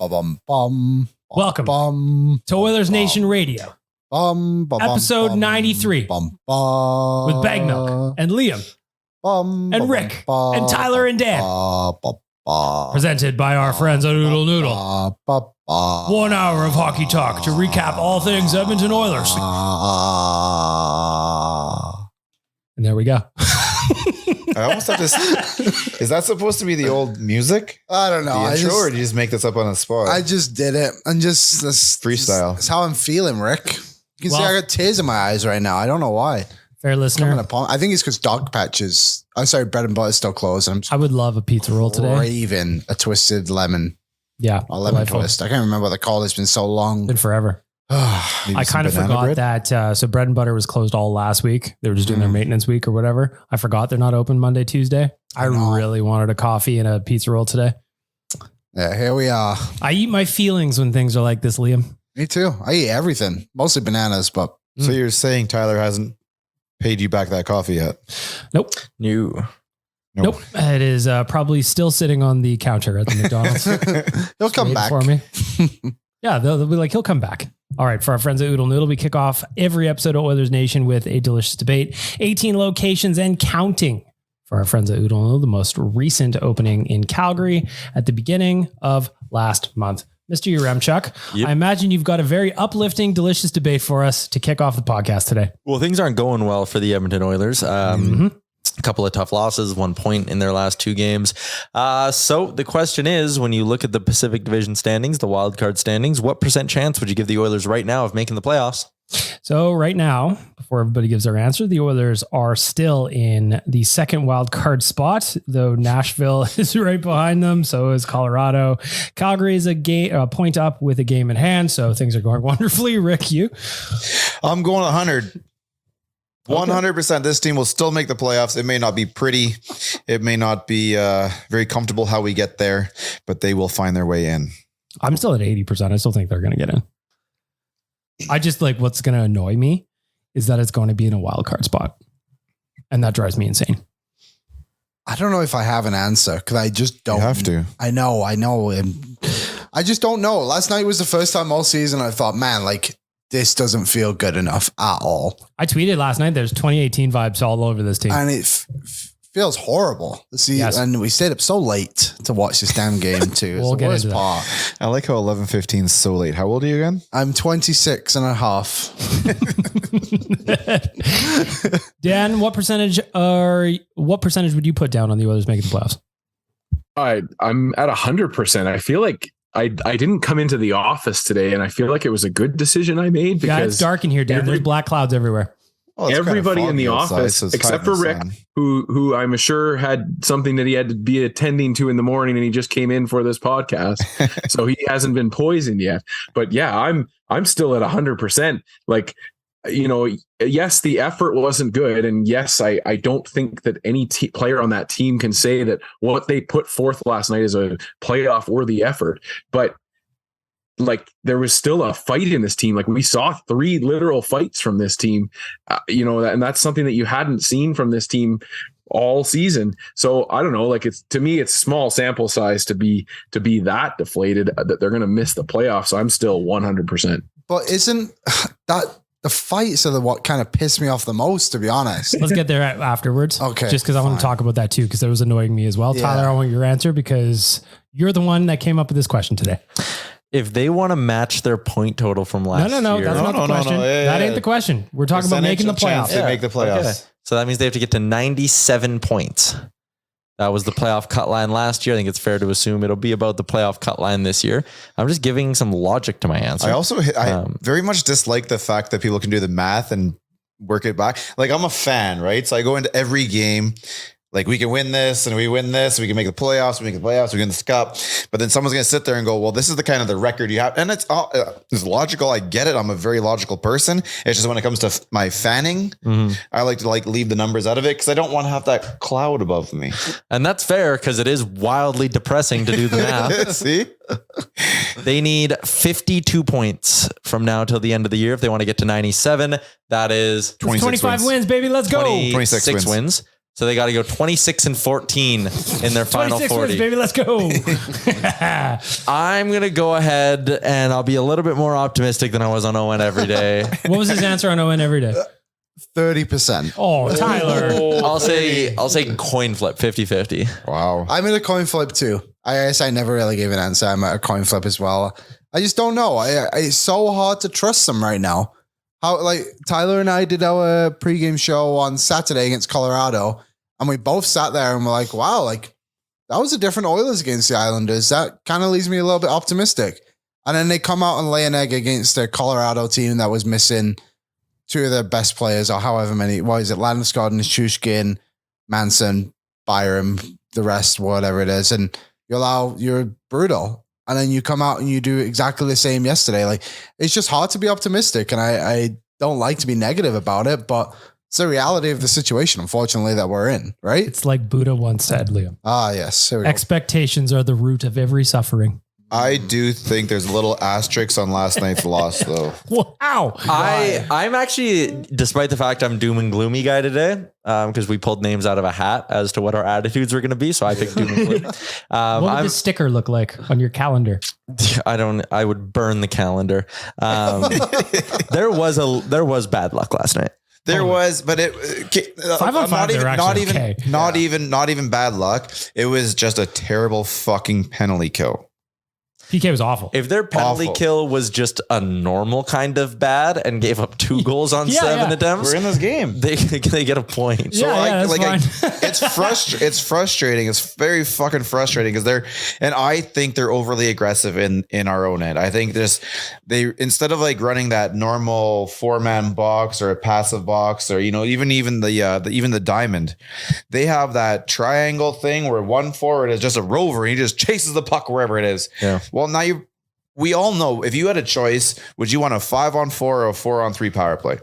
Welcome to Oilersnation Radio, episode 93, with Bag Milk and Liam and Rick and Tyler and Dan, presented by our friends at Oodle Noodle. 1 hour of hockey talk to recap all things Edmonton Oilers. And there we go. I almost have to. Is that supposed to be the old music? I don't know. The intro, or did you just make this up on the spot? I just did it. I'm just freestyle. That's how I'm feeling, Rick. You can see I got tears in my eyes right now. I don't know why. Fair listener. I think it's because Dog Patches. I'm sorry, Bread and Butter's still closed. I would love a pizza roll today. Craving a twisted lemon. Yeah. A lemon twist. I can't remember what they call it. It's been so long. Been forever. I kind of forgot bread? That. So Bread and Butter was closed all last week. They were just doing their maintenance week or whatever. I forgot they're not open Monday, Tuesday. I really wanted a coffee and a pizza roll today. Yeah, here we are. I eat my feelings when things are like this, Liam. Me too. I eat everything. Mostly bananas, but. So you're saying Tyler hasn't paid you back that coffee yet? Nope. Nope. It is probably still sitting on the counter at the McDonald's. He'll come back for me. Yeah, they'll be like, he'll come back. All right, for our friends at Oodle Noodle, we kick off every episode of Oilers Nation with a delicious debate. 18 locations and counting. For our friends at Oodle Noodle, the most recent opening in Calgary at the beginning of last month. Mr. Yaremchuk, yep. I imagine you've got a very uplifting, delicious debate for us to kick off the podcast today. Well, things aren't going well for the Edmonton Oilers. A couple of tough losses, 1 point in their last 2 games. So the question is, when you look at the Pacific Division standings, the wild card standings, what % chance would you give the Oilers right now of making the playoffs? So right now, before everybody gives their answer, the Oilers are still in the second wild card spot, though Nashville is right behind them. So is Colorado. Calgary is a point up with a game in hand. So things are going wonderfully. Rick, you? I'm going 100. 100%. This team will still make the playoffs. It may not be pretty. It may not be very comfortable how we get there, but they will find their way in. I'm still at 80%. I still think they're going to get in. I just like what's going to annoy me is that it's going to be in a wild card spot. And that drives me insane. I don't know if I have an answer because I just don't. You have to. I know. And I just don't know. Last night was the first time all season I thought, man, like, this doesn't feel good enough at all. I tweeted last night, there's 2018 vibes all over this team. And it feels horrible. See, yes. And we stayed up so late to watch this damn game too. We'll get into part. I like how 11:15 is so late. How old are you again? I'm 26 and a half. Dan, what percentage would you put down on the Oilers making the playoffs? I'm at 100%. I feel like I didn't come into the office today, and I feel like it was a good decision I made because it's dark in here, Dan. There's black clouds everywhere. Well, everybody in the office, except for Rick, who I'm sure had something that he had to be attending to in the morning, and he just came in for this podcast, so he hasn't been poisoned yet. But yeah, I'm still at 100%. Like, you know, yes, the effort wasn't good, and yes, I don't think that any player on that team can say that what they put forth last night is a playoff worthy effort. But like, there was still a fight in this team. Like, we saw 3 literal fights from this team, and that's something that you hadn't seen from this team all season. So I don't know, like, to me, it's small sample size to be that deflated that they're going to miss the playoffs. So I'm still 100%. But isn't that the fights are what kind of pissed me off the most, to be honest? Let's get there afterwards. Okay. Just because I want to talk about that too, because that was annoying me as well. Yeah. Tyler, I want your answer because you're the one that came up with this question today. If they want to match their point total from last year. No, that's not the question. That ain't the question. We're talking about making the playoffs. They make the playoffs. Okay. So that means they have to get to 97 points. That was the playoff cut line last year. I think it's fair to assume it'll be about the playoff cut line this year. I'm just giving some logic to my answer. I very much dislike the fact that people can do the math and work it back. Like, I'm a fan, right? So I go into every game like, we can win this and we win this. We can make the playoffs. We make the playoffs. We win this cup. But then someone's going to sit there and go, well, this is the kind of the record you have. And it's logical. I get it. I'm a very logical person. It's just when it comes to my fanning, I like to leave the numbers out of it because I don't want to have that cloud above me. And that's fair because it is wildly depressing to do the math. See? They need 52 points from now till the end of the year if they want to get to 97. That is 25 wins, baby. Let's go. 26 wins. So they got to go 26-14 in their final 40. Wins, baby, let's go. I'm going to go ahead and I'll be a little bit more optimistic than I was on ON every day. What was his answer on ON every day? 30%. Oh, Tyler. I'll say coin flip 50-50. Wow. I'm in a coin flip too. I guess I never really gave an answer. I'm at a coin flip as well. I just don't know. It's so hard to trust them right now. How, like, Tyler and I did our pregame show on Saturday against Colorado, and we both sat there and we're like, wow, like, that was a different Oilers against the Islanders. That kind of leaves me a little bit optimistic. And then they come out and lay an egg against a Colorado team that was missing two of their best players, or however many. What is it? Landeskog, Nichushkin, Manson, Byram, the rest, whatever it is. And you're brutal. And then you come out and you do exactly the same yesterday. Like, it's just hard to be optimistic. And I don't like to be negative about it, but it's the reality of the situation, unfortunately, that we're in, right? It's like Buddha once said, Liam. Ah, yes. Here we go. Expectations are the root of every suffering. I do think there's a little asterisk on last night's loss, though. Wow. I'm actually, despite the fact I'm doom and gloomy guy today, because we pulled names out of a hat as to what our attitudes were going to be. So I picked doom and gloom. What would the sticker look like on your calendar? I would burn the calendar. There was bad luck last night. There was, but it 5 on 5. Not even bad luck. It was just a terrible fucking penalty kill. PK was awful. If their penalty kill was just a normal kind of bad and gave up 2 goals on 7 attempts, we're in this game. They get a point. So Fine. it's frustrating. It's very fucking frustrating because I think they're overly aggressive in our own end. I think they instead of like running that normal 4-man box or a passive box or even the diamond, they have that triangle thing where one forward is just a rover and he just chases the puck wherever it is. Yeah. Well, now we all know if you had a choice, would you want a 5-on-4 or a 4-on-3 power play?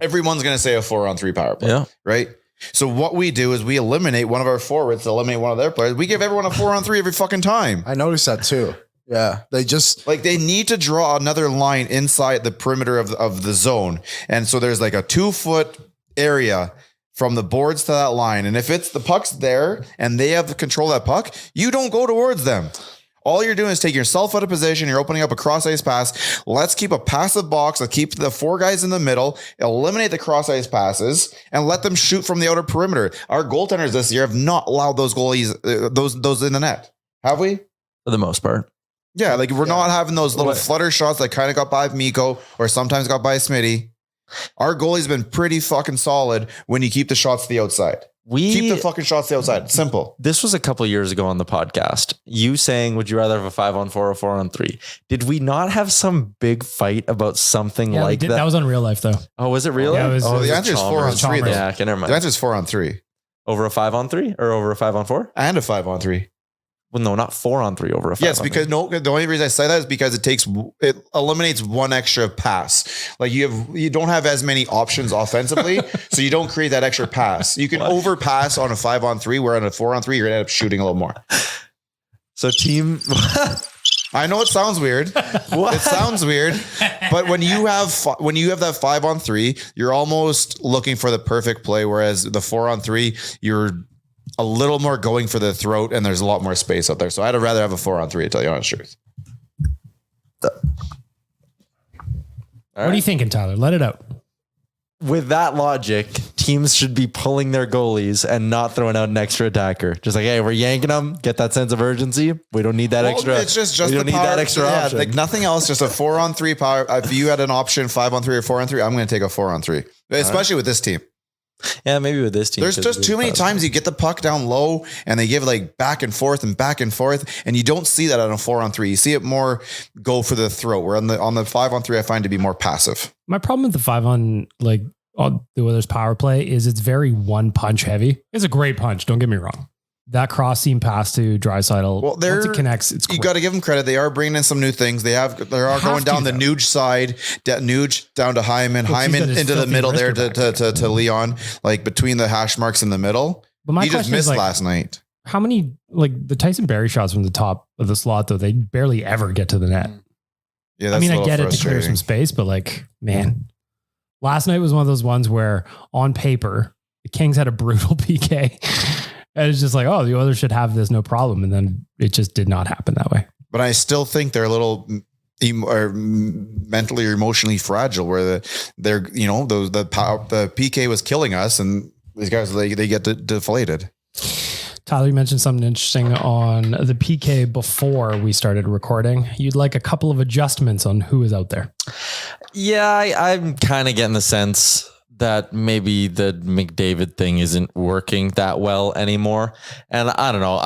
Everyone's going to say a 4-on-3 power play, right? So what we do is we eliminate one of our forwards to eliminate one of their players. We give everyone a 4-on-3 every fucking time. I noticed that too. Yeah. They just they need to draw another line inside the perimeter of the zone. And so there's like a 2-foot area from the boards to that line. And if it's the puck's there and they have control of that puck, you don't go towards them. All you're doing is taking yourself out of position. You're opening up a cross ice pass. Let's keep a passive box. Let's keep the 4 guys in the middle, eliminate the cross ice passes, and let them shoot from the outer perimeter. Our goaltenders this year have not allowed those goalies, those in the net. Have we? For the most part. Yeah, like we're not having those little flutter shots that kind of got by Mikko or sometimes got by Smitty. Our goalie's been pretty fucking solid when you keep the shots to the outside. Keep the fucking shots to the outside. Simple. This was a couple of years ago on the podcast. You saying, would you rather have a 5-on-4 or 4-on-3? Did we not have some big fight about something like that? That was on Real Life, though. Oh, was it real? Yeah, the answer is 4-on-3. Yeah, okay, never mind. The answer is 4-on-3. Over a 5-on-3 or over a 5-on-4? And a 5-on-3. Well, no, not 4-on-3 over a 5-on-3. Yes, because the only reason I say that is because it eliminates one extra pass. Like you don't have as many options offensively, so you don't create that extra pass. You can overpass on a 5-on-3, where on a 4-on-3 you're gonna end up shooting a little more. So team, I know it sounds weird. It sounds weird, but when you have that 5-on-3, you're almost looking for the perfect play, whereas the 4-on-3 you're a little more going for the throat, and there's a lot more space out there. So I'd rather have a 4-on-3, to tell you the honest truth. What are you thinking, Tyler? Let it out. With that logic, teams should be pulling their goalies and not throwing out an extra attacker. Just like, hey, we're yanking them. Get that sense of urgency. We don't need that extra. It's just we don't need that extra option. Like nothing else. Just a 4-on-3 power. If you had an option 5-on-3 or 4-on-3, I'm going to take a 4-on-3, especially with this team. Yeah, maybe with this team. There's just too many times you get the puck down low and they give like back and forth, and you don't see that on a 4-on-3. You see it more go for the throat. Where on the 5-on-3, I find to be more passive. My problem with the 5-on the Oilers power play is it's very one punch heavy. It's a great punch. Don't get me wrong. That seam pass to Draisaitl, once it connects, it's you got to give them credit. They are bringing in some new things. They are going down the Nuge side, Nuge down to Hyman into the middle there to Leon, like between the hash marks in the middle. But he just missed last night. How many, the Tyson Barrie shots from the top of the slot, though, they barely ever get to the net. Yeah, that's I get it to clear some space, but man, last night was one of those ones where on paper, The Kings had a brutal PK. And it's just like, oh, the Oilers should have this no problem. And then it just did not happen that way. But I still think they're a little or mentally or emotionally fragile where they're the PK was killing us and these guys, they get deflated. Tyler, you mentioned something interesting on the PK before we started recording. You'd like a couple of adjustments on who is out there. Yeah, I'm kind of getting the sense that maybe the McDavid thing isn't working that well anymore. And I don't know.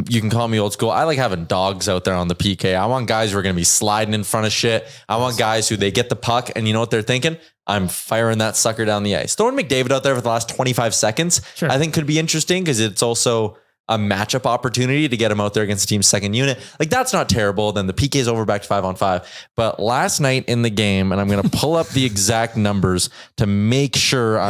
You can call me old school. I like having dogs out there on the PK. I want guys who are going to be sliding in front of shit. I want guys who they get the puck and you know what they're thinking? I'm firing that sucker down the ice. Throwing McDavid out there for the last 25 seconds, sure, I think could be interesting because it's also a matchup opportunity to get him out there against the team's second unit. Like that's not terrible. Then the PK is over back to 5-on-5. But last night in the game, and I'm going to pull up the exact numbers to make sure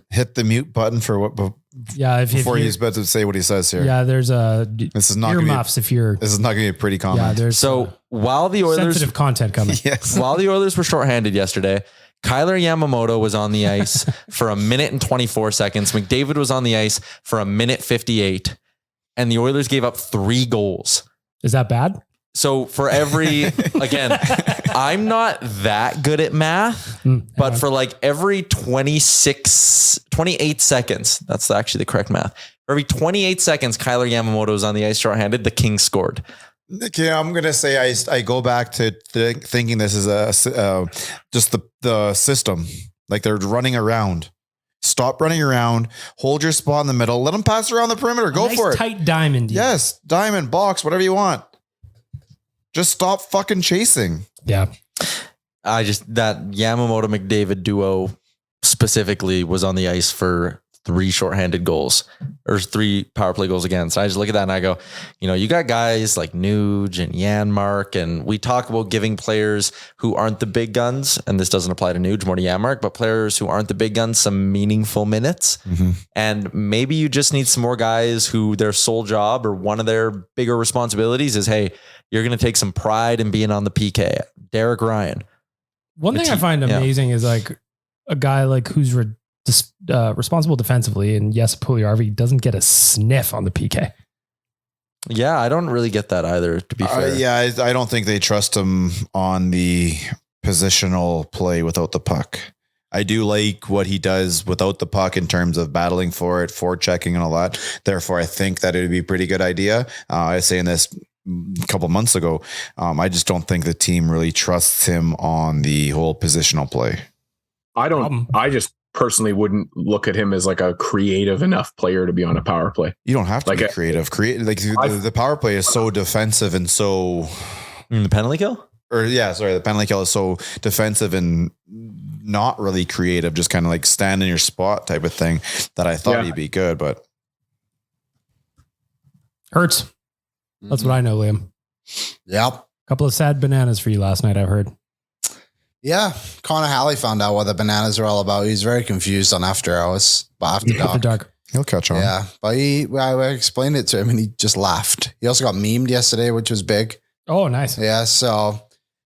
hit the mute button for what. Yeah. Before he's about to say what he says here. Yeah. There's this is not earmuffs if you're, this is not going to be a pretty comment. Yeah. While the Oilers sensitive content coming. Yes. While the Oilers were shorthanded yesterday, Kyler Yamamoto was on the ice for 1 minute and 24 seconds. McDavid was on the ice for 1 minute 58. And the Oilers gave up 3 goals. Is that bad? So for every, again, I'm not that good at math, but for like every 28 seconds, that's actually the correct math. For every 28 seconds, Kyler Yamamoto was on the ice shorthanded, the Kings scored. Okay, I'm going to say I go back to thinking this is just the system. Like they're running around. Stop running around. Hold your spot in the middle. Let them pass around the perimeter. Go for it. Tight diamond. Yes, diamond, box, whatever you want. Just stop fucking chasing. Yeah. That Yamamoto McDavid duo specifically was on the ice for 3 shorthanded goals or 3 power play goals against. I just look at that and I go, you got guys like Nuge and Janmark, and we talk about giving players who aren't the big guns, and this doesn't apply to Nuge, more to Janmark, but players who aren't the big guns, some meaningful minutes. Mm-hmm. And maybe you just need some more guys who their sole job or one of their bigger responsibilities is, hey, you're going to take some pride in being on the PK. Derek Ryan. One thing I find amazing is like a guy like who's responsible defensively, and yes, Puljujärvi doesn't get a sniff on the PK. Yeah, I don't really get that either, to be fair. I don't think they trust him on the positional play without the puck. I do like what he does without the puck in terms of battling for it, forechecking and all that. Therefore, I think that it would be a pretty good idea. I was saying this a couple months ago. I just don't think the team really trusts him on the whole positional play. I just personally wouldn't look at him as like a creative enough player to be on a power play. You don't have to be creative. The power play is so defensive and so the penalty kill? The penalty kill is so defensive and not really creative, just kind of like stand in your spot type of thing that I thought he'd be good, but hurts. That's what I know, Liam. Yep. Couple of sad bananas for you last night, I've heard. Yeah, Connor Halley found out what the bananas are all about. He's very confused on after hours, but after dark. He'll catch on. Yeah, but I explained it to him and he just laughed. He also got memed yesterday, which was big. Oh, nice. Yeah, so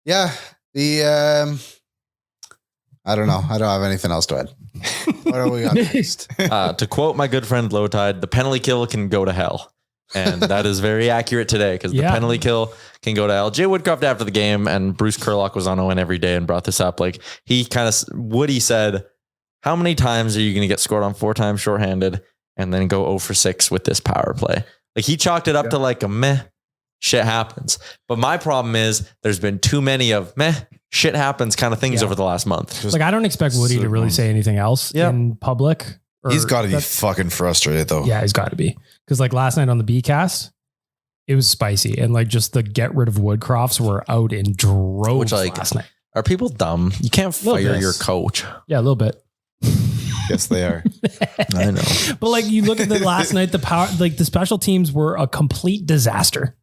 yeah, I don't know. I don't have anything else to add. What do we got next? To quote my good friend Lowtide, the penalty kill can go to hell. And that is very accurate today because the penalty kill can go to hell. Jay Woodcroft after the game, and Bruce Kurlock was on ON every day and brought this up. Like Woody said, how many times are you going to get scored on 4 times shorthanded and then go 0 for 6 with this power play? Like he chalked it up to like a meh, shit happens. But my problem is there's been too many of meh, shit happens kind of things over the last month. Like I don't expect Woody to really say anything else in public. He's got to be fucking frustrated though. Yeah, he's got to be. Because like last night on the B-cast, it was spicy. And like just the get rid of Woodcrofts were out in droves last night. Are people dumb? You can't fire your coach. Yeah, a little bit. Yes, they are. I know. But like you look at the last night, the special teams were a complete disaster.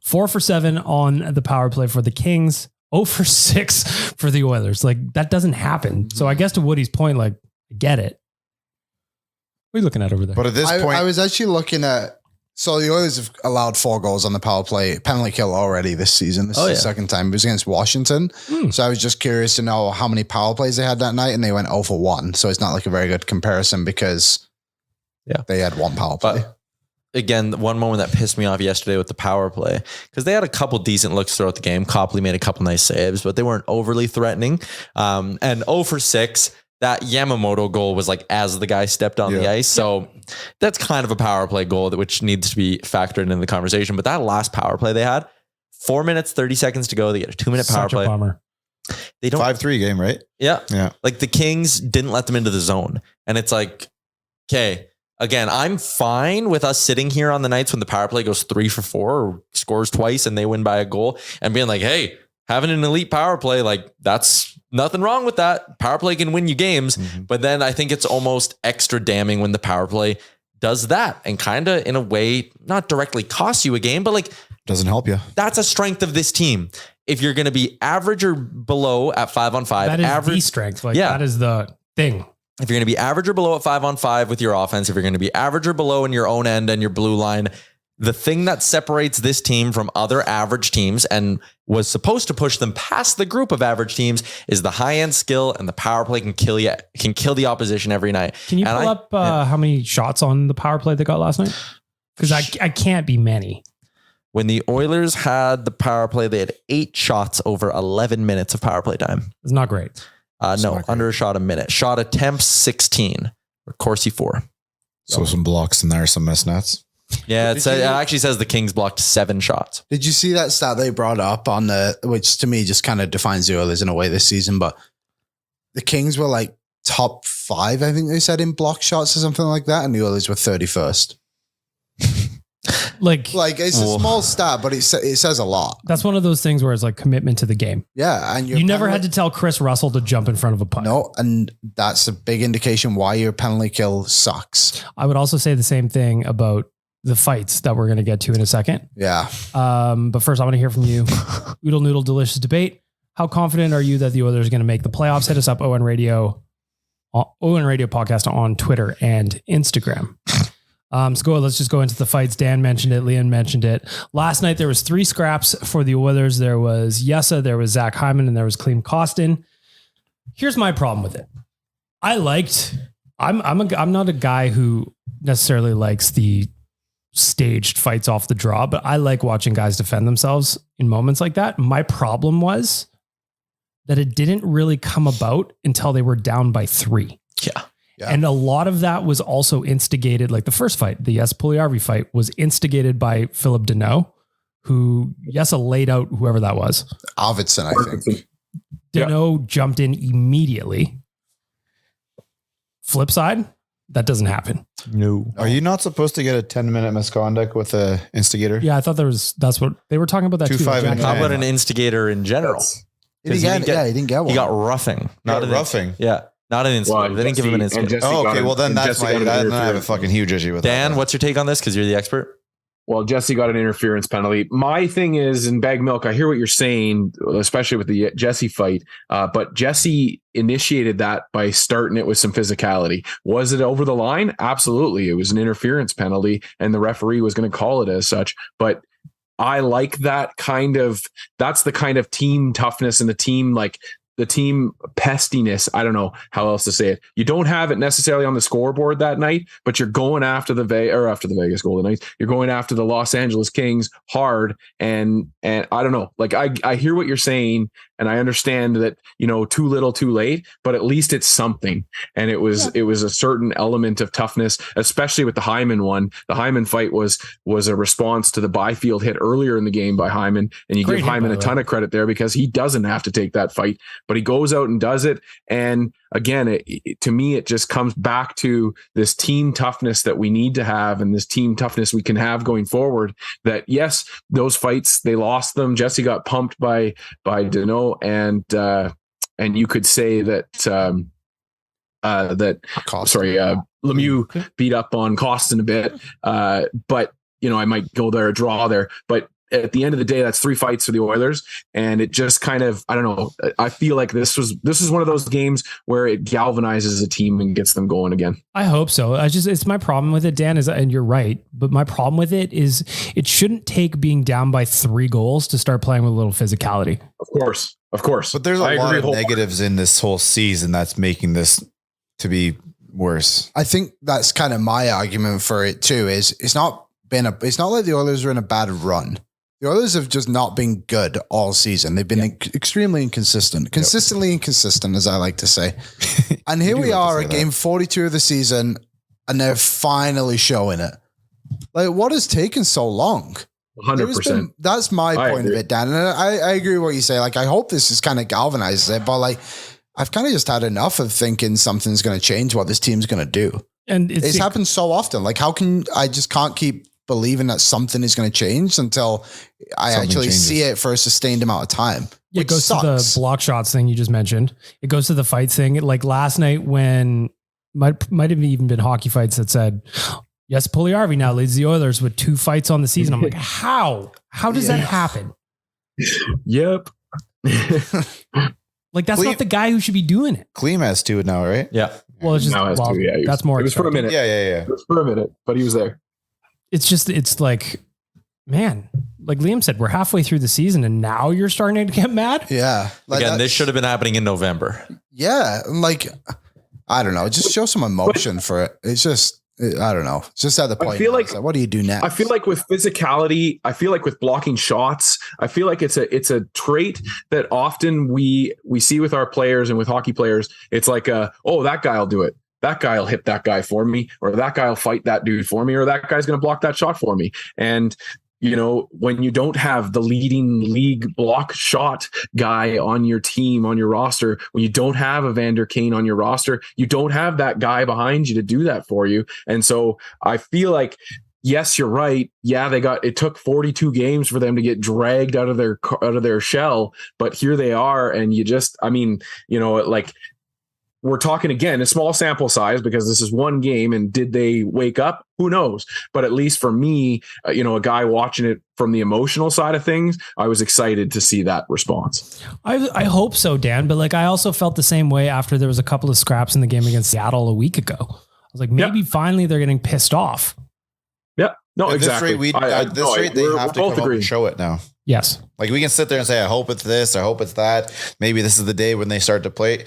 4 for 7 on the power play for the Kings. 0 for 6 for the Oilers. Like that doesn't happen. So I guess to Woody's point, like I get it. What are you looking at over there? But at this point, I was actually looking at. So the Oilers have allowed 4 goals on the power play penalty kill already this season. This is the second time. It was against Washington. So I was just curious to know how many power plays they had that night, and they went 0 for 1. So it's not like a very good comparison because Yeah. They had one power play. But again, one moment that pissed me off yesterday with the power play, because they had a couple decent looks throughout the game. Copley made a couple nice saves, but they weren't overly threatening. And 0 for 6, that Yamamoto goal was like as the guy stepped on the ice. So that's kind of a power play goal which needs to be factored into the conversation. But that last power play they had, 4 minutes, 30 seconds to go. They get a 2-minute power play. Such a bummer. They don't 5-3 game, right? Yeah. Yeah. Like the Kings didn't let them into the zone. And it's like, okay, again, I'm fine with us sitting here on the nights when the power play goes 3 for 4 or scores twice and they win by a goal and being like, hey, having an elite power play, like that's nothing wrong with that. Power play can win you games. Mm-hmm. But then I think it's almost extra damning when the power play does that and kind of in a way, not directly costs you a game, but like doesn't help you. That's a strength of this team. If you're going to be average or below at 5-on-5, that is average the strength. Like that is the thing. If you're going to be average or below at 5-on-5 with your offense, if you're going to be average or below in your own end and your blue line, the thing that separates this team from other average teams and was supposed to push them past the group of average teams is the high end skill, and the power play can kill you, can kill the opposition every night. Can you pull up how many shots on the power play they got last night? Because I can't be many. When the Oilers had the power play, they had 8 shots over 11 minutes of power play time. It's not great. No, under a shot a minute. Shot attempts 16. Corsi 4. So some blocks in there, some missed nets. Yeah, it actually says the Kings blocked 7 shots. Did you see that stat they brought up on which to me just kind of defines the Oilers in a way this season? But the Kings were like top 5, I think they said, in block shots or something like that, and the Oilers were 31st. Like it's a small stat, but it says a lot. That's one of those things where it's like commitment to the game. Yeah, and you never had to tell Chris Russell to jump in front of a puck. No, and that's a big indication why your penalty kill sucks. I would also say the same thing about the fights that we're going to get to in a second. Yeah. But first, I want to hear from you. Oodle Noodle Delicious Debate. How confident are you that the Oilers are going to make the playoffs? Hit us up, ON Radio Podcast on Twitter and Instagram. Let's just go into the fights. Dan mentioned it. Leon mentioned it. Last night, there was 3 scraps for the Oilers. There was Yessa, there was Zach Hyman, and there was Klim Kostin. Here's my problem with it. I'm not a guy who necessarily likes the staged fights off the draw, but I like watching guys defend themselves in moments like that. My problem was that it didn't really come about until they were down by 3. Yeah. And a lot of that was also instigated, like the first fight, the Jesse Puljujarvi fight, was instigated by Philip Deneau, who Jesse laid out whoever that was. Arvidsson, I think. Deneau jumped in immediately. Flip side, that doesn't happen. No. Are you not supposed to get a 10-minute misconduct with a instigator? Yeah, I thought that's what they were talking about. That 2-5 and how about an instigator in general? He didn't get one. He got roughing. Not roughing. Yeah. Not an instigator. They didn't give him an instigator. Oh, okay. Well, then that's I have a fucking huge issue with that. Dan, what's your take on this? Because you're the expert. Well, Jesse got an interference penalty. My thing is, in Bag Milk, I hear what you're saying, especially with the Jesse fight. But Jesse initiated that by starting it with some physicality. Was it over the line? Absolutely. It was an interference penalty, and the referee was going to call it as such. But I like that that's the kind of team toughness and the team pestiness. I don't know how else to say it. You don't have it necessarily on the scoreboard that night, but you're going after the Vegas Golden Knights. You're going after the Los Angeles Kings hard. And I don't know, like I hear what you're saying, and I understand that, too little, too late, but at least it's something. And it was a certain element of toughness, especially with the Hyman one. The Hyman fight was a response to the Byfield hit earlier in the game by Hyman. And you give Hyman a ton of credit there because he doesn't have to take that fight, but he goes out and does it. And again, to me, it just comes back to this team toughness that we need to have, and this team toughness we can have going forward. That yes, those fights, they lost them. Jesse got pumped by Deneau, and you could say that Lemieux beat up on Kostin a bit, but I might go there, a draw there, but at the end of the day, that's 3 fights for the Oilers. And it just kind of, I don't know. I feel like this is one of those games where it galvanizes a team and gets them going again. I hope so. It's my problem with it, Dan, and you're right, but my problem with it is it shouldn't take being down by 3 goals to start playing with a little physicality. Of course. But there's a lot of negatives in this whole season that's making this to be worse. I think that's kind of my argument for it too. Is it's not like the Oilers are in a bad run. The Oilers have just not been good all season. They've been extremely inconsistent, consistently inconsistent, as I like to say. And here we are at game 42 of the season, and they're finally showing it. Like, what has taken so long? 100%. That's my point of it, Dan. And I agree with what you say. Like, I hope this is kind of galvanizes it, but like, I've kind of just had enough of thinking something's going to change what this team's going to do. And it's happened so often. Like, I just can't keep believing that something is going to change until I actually see it for a sustained amount of time. It goes to the block shots thing you just mentioned. It goes to the fights thing. Like last night when might have even been hockey fights that said, yes, Puljujarvi now leads the Oilers with 2 fights on the season. I'm like, how does that happen? Yep. Like that's not the guy who should be doing it. Kleem has 2 now, right? Yeah. Well, it's just, that's more. It was for a minute. Yeah. It was for a minute, but he was there. It's like, man, like Liam said, we're halfway through the season and now you're starting to get mad. Yeah. Like again, this should have been happening in November. Yeah. Like, I don't know. Just show some emotion for it. It's just, I don't know. It's just at the point. I feel like, what do you do next? I feel like with physicality, I feel like with blocking shots, I feel like it's a trait that often we see with our players and with hockey players. It's like, that guy'll do it. That guy will hit that guy for me, or that guy will fight that dude for me, or that guy's going to block that shot for me. And, you know, when you don't have the leading league block shot guy on your team, on your roster, when you don't have a Vander Kane on your roster, you don't have that guy behind you to do that for you. And so I feel like, yes, you're right. Yeah, it took 42 games for them to get dragged out of their shell, but here they are. And we're talking again, a small sample size because this is one game. And did they wake up? Who knows? But at least for me, a guy watching it from the emotional side of things, I was excited to see that response. I hope so, Dan. But like, I also felt the same way after there was a couple of scraps in the game against Seattle a week ago. I was like, maybe finally they're getting pissed off. Yeah. No, at exactly. This rate, they have to come up and show it now. Yes. Like we can sit there and say, I hope it's this, I hope it's that. Maybe this is the day when they start to play.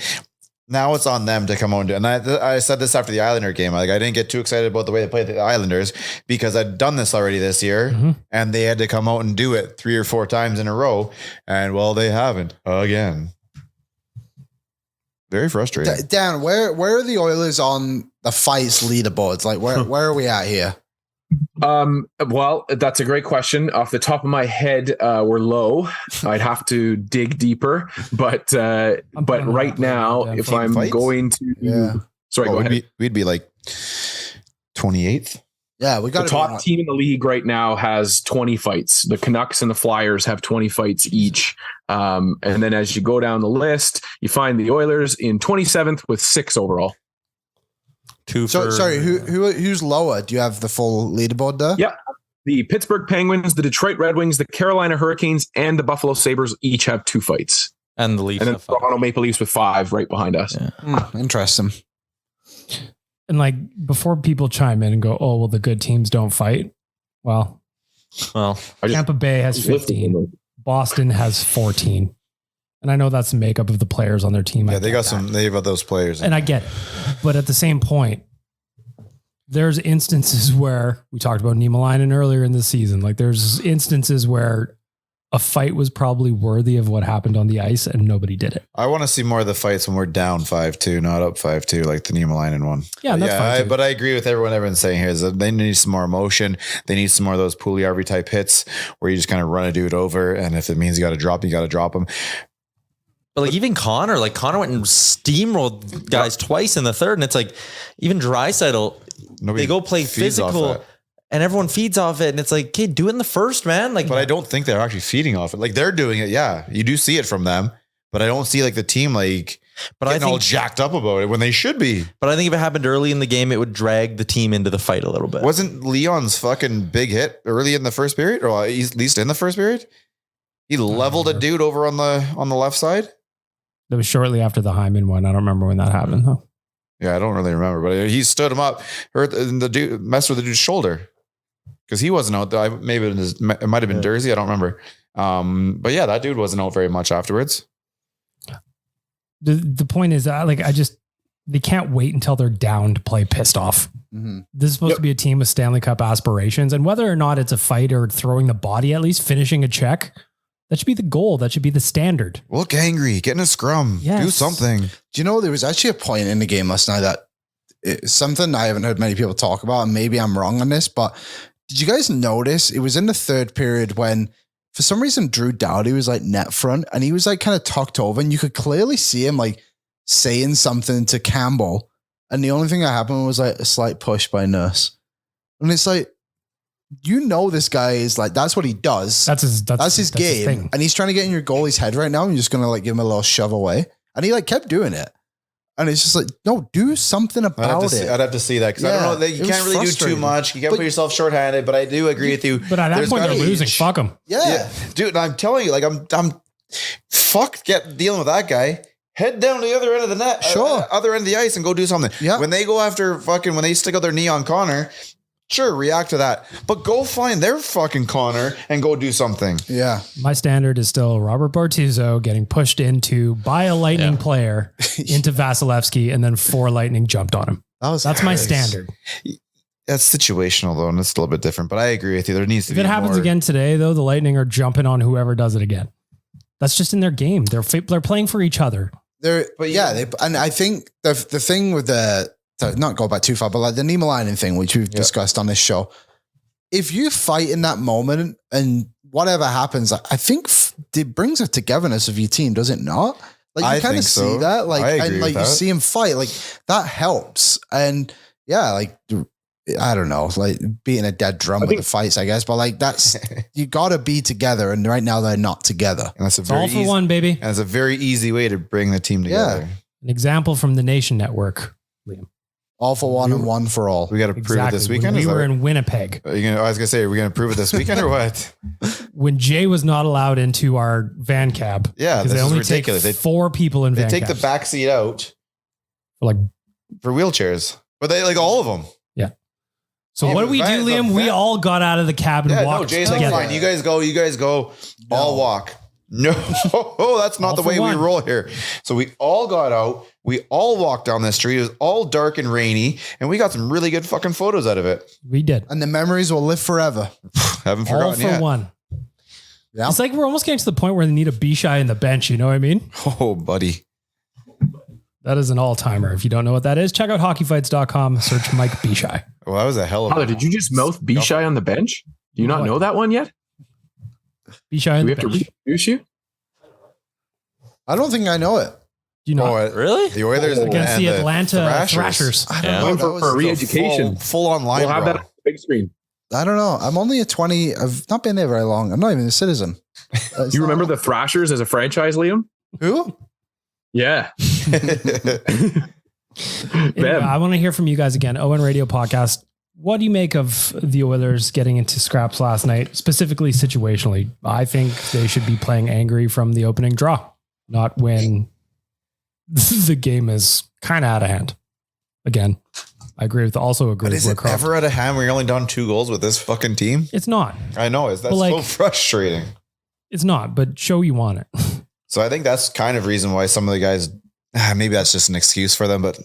Now it's on them to come on. And I said this after the Islander game. Like I didn't get too excited about the way they played the Islanders because I'd done this already this year and they had to come out and do it 3 or 4 times in a row. And well, they haven't again. Very frustrating. Dan, where are the Oilers on the fights leaderboards? Like where are we at here? Well, that's a great question. Off the top of my head, we're low. I'd have to dig deeper, but right now, if I'm going to, sorry, go ahead. We'd be like 28th. Yeah, we got the top team in the league right now has 20 fights. The Canucks and the Flyers have 20 fights each. And then as you go down the list, you find the Oilers in 27th with 6 overall. Sorry, who's lower? Do you have the full leaderboard there? Yeah. The Pittsburgh Penguins, the Detroit Red Wings, the Carolina Hurricanes, and the Buffalo Sabres each have 2 fights. And the Leafs. And then Toronto Maple Leafs with 5 right behind us. Yeah. Interesting. And like before people chime in and go, oh, well, the good teams don't fight. Well, Tampa Bay has 15. Boston has 14. And I know that's the makeup of the players on their team. Yeah, they got those players. And I get it. But at the same point, there's instances where we talked about Niemelainen earlier in the season. Like there's instances where a fight was probably worthy of what happened on the ice and nobody did it. I want to see more of the fights when we're down 5-2, not up 5-2, like the Niemelainen one. Yeah, that's fine. But I agree with everyone's saying here is that they need some more emotion. They need some more of those Puljujarvi type hits where you just kind of run a dude over. And if it means you got to drop him. But like even Connor went and steamrolled guys twice in the third. And it's like, even Draisaitl, they go play physical and everyone feeds off it. And it's like, okay, do it in the first, man. Like, but I don't think they're actually feeding off it. Like they're doing it. Yeah. You do see it from them, but I don't see like the team, getting all jacked up about it when they should be. But I think if it happened early in the game, it would drag the team into the fight a little bit. Wasn't Leon's fucking big hit early in the first period, or at least in the first period? He leveled a dude over on the left side. That was shortly after the Hyman one. I don't remember when that happened though. Yeah, I don't really remember, but he stood him up, messed with the dude's shoulder because he wasn't out there. Maybe it might have been Dursey. I don't remember. But yeah, that dude wasn't out very much afterwards. The point is, They can't wait until they're down to play pissed off. Mm-hmm. This is supposed to be a team with Stanley Cup aspirations, and whether or not it's a fight or throwing the body, at least finishing a check, that should be the goal. That should be the standard. Look angry, get in a scrum, do something. Do you know, there was actually a point in the game last night that it's something I haven't heard many people talk about, and maybe I'm wrong on this, but did you guys notice it was in the third period when for some reason Drew Doughty was like net front and he was like kind of tucked over and you could clearly see him like saying something to Campbell, and the only thing that happened was like a slight push by Nurse. And it's like, this guy is like, that's what he does. That's his game. thing. And he's trying to get in your goalie's head right now. And you're just going to like give him a little shove away. And he like kept doing it. And it's just like, no, do something about it. I'd have to see that because I don't know. You can't really do too much. You can't put yourself shorthanded. But I do agree with you. But at that point, they're losing. Fuck them. Yeah, dude. I'm telling you, like I'm fucked. Dealing with that guy. Head down to the other end of the net, other end of the ice, and go do something. Yeah. When they go after when they stick out their knee on Connor, sure, react to that. But go find their fucking Connor and go do something. Yeah. My standard is still Robert Bortuzzo getting pushed into by a Lightning player into Vasilevsky, and then 4 Lightning jumped on him. That's my standard. That's situational though, and it's still a bit different. But I agree with you. There needs to be. If it happens again today, though, the Lightning are jumping on whoever does it again. That's just in their game. They're playing for each other. And I think the thing with to not go back too far, but like the Niemelainen thing, which we've discussed on this show, if you fight in that moment and whatever happens, I think it brings a togetherness of your team, does it not? Like you kind of see that, like, and like you see him fight, like that helps. And like, I don't know, like beating a dead drum with the fights, I guess, but like that's, you got to be together. And right now they're not together. And that's all for one, baby. And it's a very easy way to bring the team together. Yeah. An example from the Nation Network, Liam. All for one and one for all. We got to prove it this weekend. When we were in Winnipeg. I was going to say, are we going to prove it this weekend or what? When Jay was not allowed into our van cab. Yeah, this they only is ridiculous. Take 4 people in van cabs. They take the back seat out for wheelchairs, but they like all of them. Yeah. So what do we do, Liam? We all got out of the cab and walked. No, Jay's like, fine. You guys go. No. I'll walk. No, that's not the way we roll here. So we all got out. We all walked down the street. It was all dark and rainy, and we got some really good fucking photos out of it. We did. And the memories will live forever. Haven't forgotten yet. All for one. Yeah. It's like we're almost getting to the point where they need a Bishai in the bench. You know what I mean? Oh, buddy. That is an all-timer. If you don't know what that is, check out hockeyfights.com. Search Mike Bishai. Well, that was a hell of a... Did you just mouth Bishai on the bench? Do you not know that one yet? Bishai on the bench. Do we have to reintroduce you? I don't think I know it. Do you know really? The Oilers against the Atlanta Thrashers. I don't know. For re-education. Full online. We'll have that on the big screen. I don't know. I'm only a 20. I've not been there very long. I'm not even a citizen. You remember the Thrashers as a franchise, Liam? Who? Yeah. Anyway, I want to hear from you guys again. ON Radio Podcast. What do you make of the Oilers getting into scraps last night, specifically situationally? I think they should be playing angry from the opening draw, not when the game is kind of out of hand. Again, I agree with But is it ever out of hand when you're only down 2 goals with this fucking team? It's not. I know. That's so frustrating. It's not, but show you want it. So I think that's kind of reason why some of the guys, maybe that's just an excuse for them, but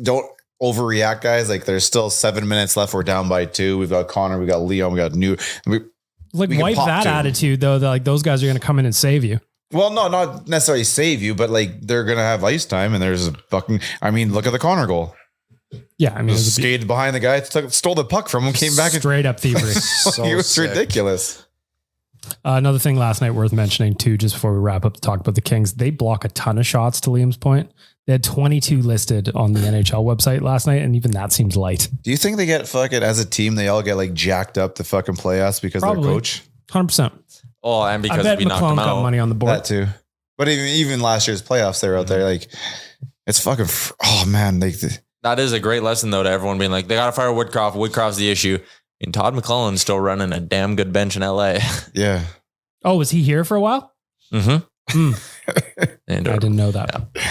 don't overreact, guys. Like there's still 7 minutes left. We're down by 2. We've got Connor, we got Leon, we got New. We wipe that attitude though. That like those guys are going to come in and save you. Well, no, not necessarily save you, but like they're going to have ice time, and there's a fucking. I mean, look at the Connor goal. Yeah, I mean, skated behind the guy, stole the puck from him, came back straight up thievery. It was ridiculous. Another thing last night worth mentioning too, just before we wrap up to talk about the Kings, they block a ton of shots to Liam's point. They had 22 listed on the NHL website last night, and even that seems light. Do you think they get fucking as a team? They all get like jacked up to fucking play us because of their coach. 100%. Oh, and because we knocked them out. Got money on the board. That too. But even last year's playoffs, they were out there like it's fucking. Oh man, that is a great lesson though to everyone being like they got to fire Woodcroft. Woodcroft's the issue. And Todd McClellan's still running a damn good bench in LA. Yeah. Oh, was he here for a while? Mm-hmm. I didn't know that. Yeah.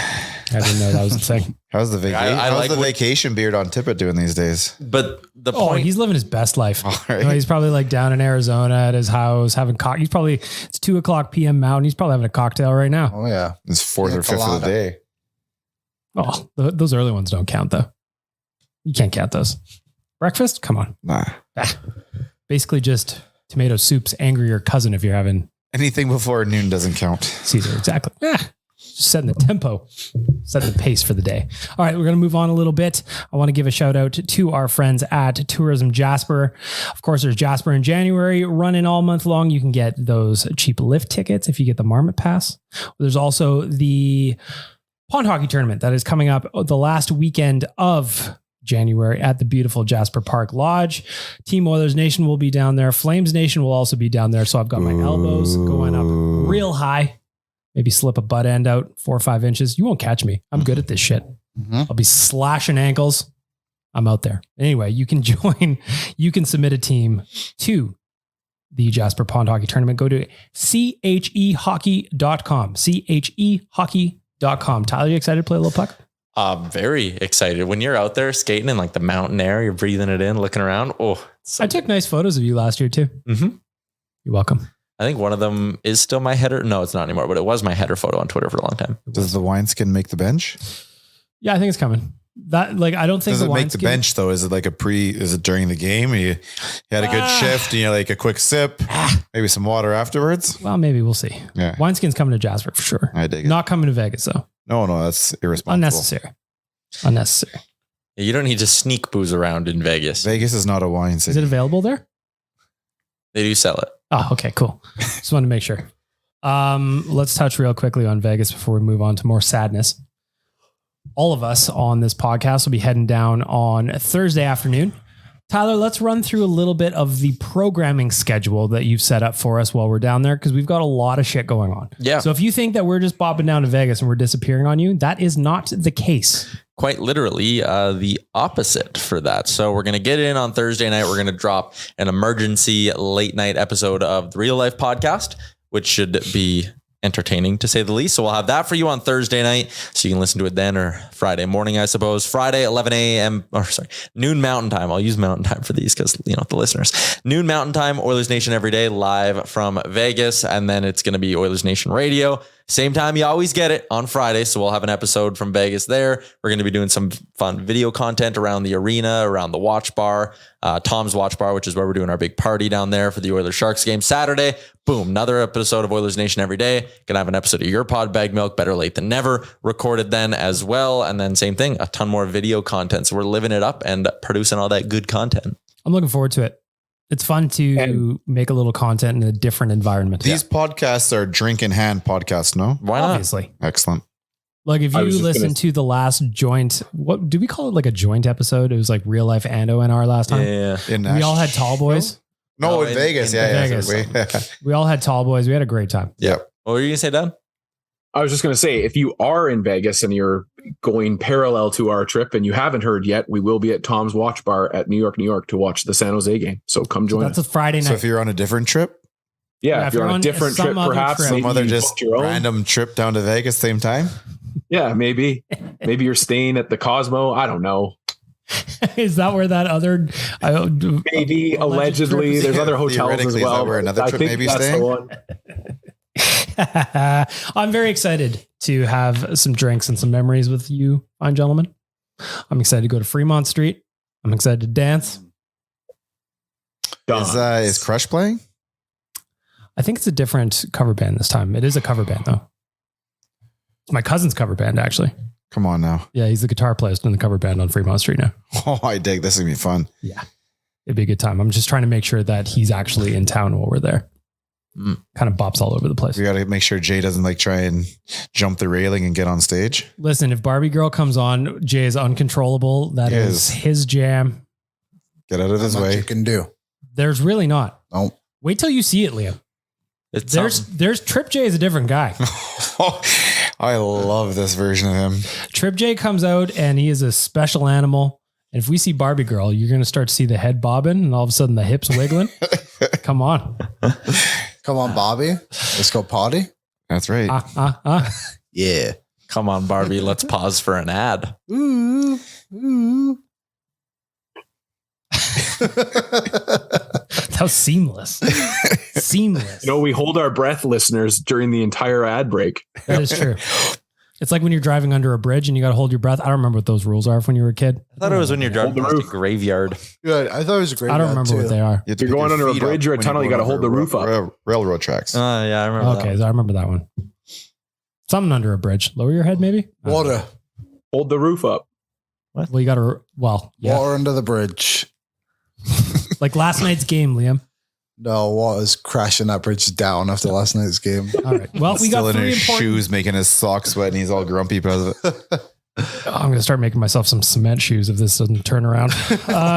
I didn't know that was the thing. How's the vacation? How's the vacation beard on Tippett doing these days? But the point, he's living his best life. Right. He's probably like down in Arizona at his house having He's probably it's 2:00 p.m. Mountain. He's probably having a cocktail right now. Oh yeah, it's 4th or 5th of the day. Oh, those early ones don't count though. You can't count those. Breakfast? Come on. Nah. Basically just tomato soup's angrier cousin if you're having Anything before noon doesn't count. Caesar. Exactly. Just setting the tempo, setting the pace for the day. All right, we're going to move on a little bit. I want to give a shout out to our friends at Tourism Jasper. Of course, there's Jasper in January, running all month long. You can get those cheap lift tickets if you get the Marmot Pass. There's also the pond hockey tournament that is coming up the last weekend of January at the beautiful Jasper Park Lodge. Team Oilers Nation will be down there. Flames Nation will also be down there. So I've got my elbows going up real high. Maybe slip a butt end out 4 or 5 inches. You won't catch me. I'm good at this shit. I'll be slashing ankles. I'm out there. Anyway, you can join. You can submit a team to the Jasper Pond Hockey Tournament. Go to chehockey.com. chehockey.com. Tyler, you excited to play a little puck? Very excited. When you're out there skating in like the mountain air, you're breathing it in, looking around. Oh, I took nice photos of you last year too. Mm-hmm. You're welcome. I think one of them is still my header. No, it's not anymore, but it was my header photo on Twitter for a long time. Does the wineskin make the bench? Yeah, I think it's coming. That I don't think does it make the bench though? Is it like is it during the game? You had a good shift and you like a quick sip, maybe some water afterwards. Well, maybe we'll see. Yeah. Wineskin's coming to Jasper for sure. I dig it. Not coming to Vegas though. No, that's irresponsible. Unnecessary. You don't need to sneak booze around in Vegas. Vegas is not a wine city. Is it available there? They do sell it. Oh, okay, cool. Just wanted to make sure. Let's touch real quickly on Vegas before we move on to more sadness. All of us on this podcast will be heading down on Thursday afternoon. Tyler, let's run through a little bit of the programming schedule that you've set up for us while we're down there, because we've got a lot of shit going on. Yeah. So if you think that we're just bopping down to Vegas and we're disappearing on you, that is not the case. Quite literally the opposite for that. So we're going to get in on Thursday night. We're going to drop an emergency late night episode of the Real Life Podcast, which should be entertaining to say the least. So we'll have that for you on Thursday night. So you can listen to it then, or Friday morning, I suppose. Friday, 11 a.m. Noon Mountain Time. I'll use Mountain Time for these because, the listeners. Noon Mountain Time, Oilers Nation every day, live from Vegas. And then it's going to be Oilers Nation Radio. Same time you always get it, on Friday. So we'll have an episode from Vegas there. We're going to be doing some fun video content around the arena, around the watch bar, Tom's Watch Bar, which is where we're doing our big party down there for the Oilers Sharks game. Saturday, boom, another episode of Oilers Nation every day. Going to have an episode of Your Pod Bag Milk, Better Late Than Never, recorded then as well. And then same thing, a ton more video content. So we're living it up and producing all that good content. I'm looking forward to it. It's fun to make a little content in a different environment. These podcasts are drink in hand podcasts, no? Why not? Obviously. Excellent. Like if you listen to the last joint, what do we call it? Like a joint episode? It was like Real Life and ONR last time. Yeah. We all had tall boys. No, in Vegas. Vegas. We all had tall boys. We had a great time. Yep. What were you going to say, Dan? I was just going to say, if you are in Vegas and you're going parallel to our trip and you haven't heard yet, we will be at Tom's Watch Bar at New York to watch the San Jose game. So come join us. That's a Friday night. So if you're on a different trip? Yeah, if you're on a different trip, perhaps. Some other just random trip down to Vegas same time? Yeah, maybe. Maybe you're staying at the Cosmo. I don't know. Is that where that other... maybe, allegedly. There's other hotels as well. Is that where another trip maybe staying? I'm very excited to have some drinks and some memories with you, fine gentlemen. I'm excited to go to Fremont Street. I'm excited to dance. Is Crush playing? I think it's a different cover band this time. It is a cover band though. It's my cousin's cover band actually. Come on now. Yeah, he's the guitar player in the cover band on Fremont Street now. Oh, I dig. This is gonna be fun. Yeah, it'd be a good time. I'm just trying to make sure that he's actually in town while we're there. Kind of bops all over the place. We got to make sure Jay doesn't try and jump the railing and get on stage. Listen, if Barbie Girl comes on, Jay is uncontrollable. That is his jam. Get out of his way. You can do. There's really not. Nope. Wait till you see it, Liam. There's Trip J is a different guy. I love this version of him. Trip J comes out and he is a special animal. And if we see Barbie Girl, you're going to start to see the head bobbing and all of a sudden the hips wiggling. Come on. Come on, Bobby. Let's go potty. That's right. Yeah. Come on, Barbie. Let's pause for an ad. Ooh. That was seamless. Seamless. We hold our breath, listeners, during the entire ad break. That is true. It's like when you're driving under a bridge and you got to hold your breath. I don't remember what those rules are from when you were a kid. I thought it was when you're driving past a graveyard. Good. I thought it was a graveyard. I don't remember what they are. If you're going under a bridge or a tunnel, you got to hold the roof up. Railroad tracks. Yeah, I remember Okay, I remember that one. Something under a bridge. Lower your head, maybe? Water. Hold the roof up. What? Well, you got to, Water under the bridge. Like last night's game, Liam. No, water's crashing that bridge down after last night's game. All right. Well, we Still got in 3 his important... shoes, making his socks sweat, and he's all grumpy because of it. I'm going to start making myself some cement shoes if this doesn't turn around.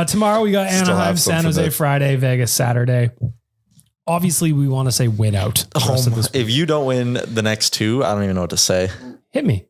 Tomorrow we got Anaheim, San Jose Friday, Vegas Saturday. Obviously, we want to say win out. If you don't win the next 2, I don't even know what to say. Hit me.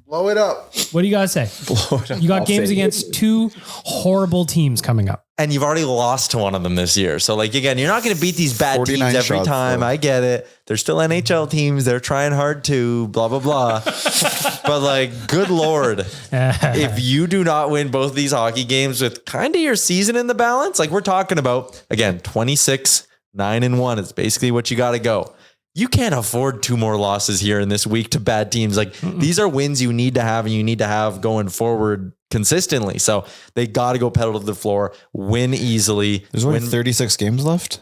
Blow it up. What do you guys say? Blow it up. You got games against 2 horrible teams coming up. And you've already lost to one of them this year. So like, again, you're not going to beat these bad teams every time. I get it. They're still NHL teams. They're trying hard to blah, blah, blah. But like, good Lord, if you do not win both these hockey games with kind of your season in the balance, like we're talking about, again, 26-9-1. It's basically what you got to go. You can't afford 2 more losses here in this week to bad teams. Like these are wins you need to have and you need to have going forward consistently. So they got to go pedal to the floor, win easily. There's only 36 games left.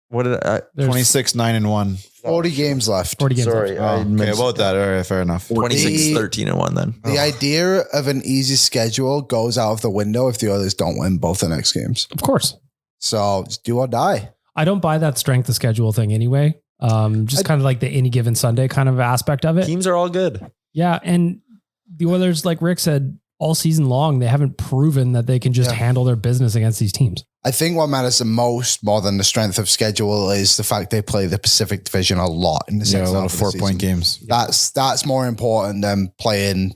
What did I? 26-9-1. 40 games left. 40 games Sorry. left. Okay, about that. All right, fair enough. 26-13-1 then. The idea of an easy schedule goes out of the window if the others don't win both the next games. Of course. So just do or die. I don't buy that strength of schedule thing anyway. Just kind of like the any given Sunday kind of aspect of it. Teams are all good. Yeah. And the Oilers, like Rick said, all season long, they haven't proven that they can just handle their business against these teams. I think what matters the most, more than the strength of schedule, is the fact they play the Pacific Division a lot in the second a lot half of 4-point games. That's more important than playing,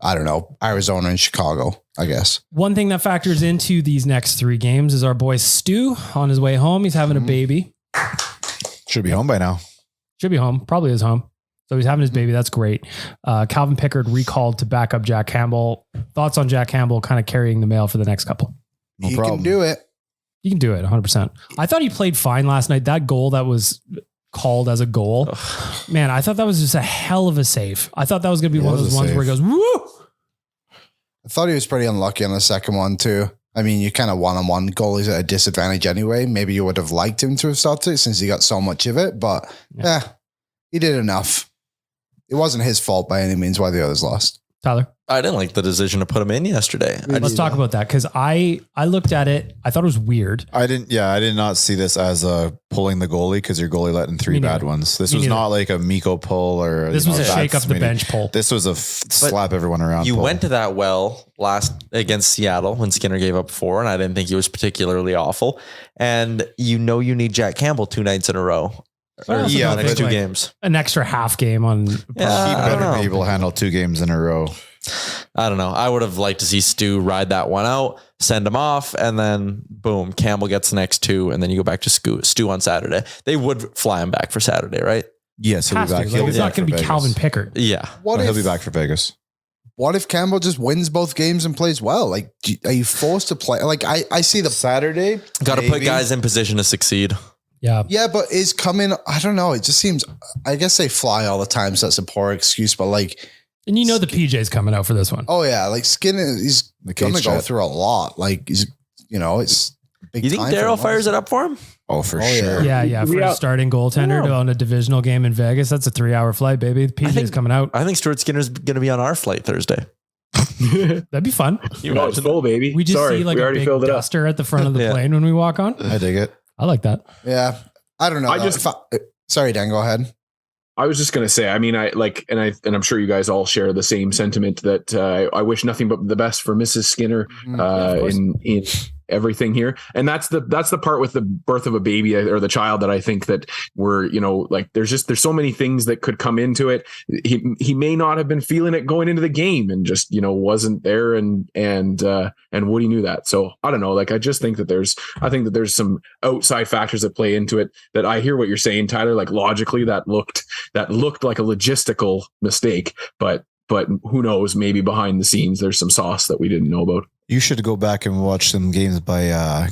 I don't know, Arizona and Chicago, I guess. One thing that factors into these next 3 games is our boy Stu on his way home. He's having a baby. Should be home by now. Should be home. Probably is home. So he's having his baby. That's great. Calvin Pickard recalled to back up Jack Campbell. Thoughts on Jack Campbell kind of carrying the mail for the next couple? He can do it. You can do it 100%. I thought he played fine last night. That goal that was called as a goal, man, I thought that was just a hell of a save. I thought that was going to be one of those ones where he goes, woo! I thought he was pretty unlucky on the second one too. I mean, you kind of one-on-one goalies at a disadvantage anyway. Maybe you would have liked him to have started it since he got so much of it, but he did enough. It wasn't his fault by any means why the others lost. Tyler? I didn't like the decision to put him in yesterday. Let's talk about that because I looked at it. I thought it was weird. I did not see this as pulling the goalie because your goalie let in 3 bad ones. This was not like a Mikko pull or this was a shake up the bench pull. This was a slap everyone around. You pull. went to that well last against Seattle when Skinner gave up 4, and I didn't think he was particularly awful. And you need Jack Campbell 2 nights in a row. Well, the next 2 like games. An extra half game on. He better be able to handle 2 games in a row. I don't know. I would have liked to see Stu ride that one out, send him off, and then boom, Campbell gets the next 2, and then you go back to Stu on Saturday. They would fly him back for Saturday, right? Yes, he'll be back. It's not going to be Calvin Pickard. Yeah. He'll be back for Vegas. What if Campbell just wins both games and plays well? Like, are you forced to play? Like, I see the Saturday. Got to put guys in position to succeed. Yeah. Yeah, but is coming, I don't know. It just seems, I guess they fly all the time, so that's a poor excuse, but like. And you know the PJ's coming out for this one. Oh, yeah. Like Skinner, he's going to go through a lot. Like, it's big. You think Daryl fires it up for him? Oh, for sure. Yeah. For a starting goaltender on a divisional game in Vegas, that's a 3-hour flight, baby. The PJ's coming out. I think Stuart Skinner's going to be on our flight Thursday. That'd be fun. It's full, baby. We just see like a big duster at the front of the plane when we walk on. I dig it. I like that. Yeah. I don't know. Sorry, Dan, go ahead. I was just going to say, I mean, and I'm sure you guys all share the same sentiment that I wish nothing but the best for Mrs. Skinner in everything here. And that's the part with the birth of a baby or the child that I think that we're, there's so many things that could come into it. He may not have been feeling it going into the game and just, wasn't there and Woody knew that. So I don't know. I just think that there's some outside factors that play into it that I hear what you're saying, Tyler, like logically that looked like a logistical mistake, but who knows, maybe behind the scenes, there's some sauce that we didn't know about. You should go back and watch some games by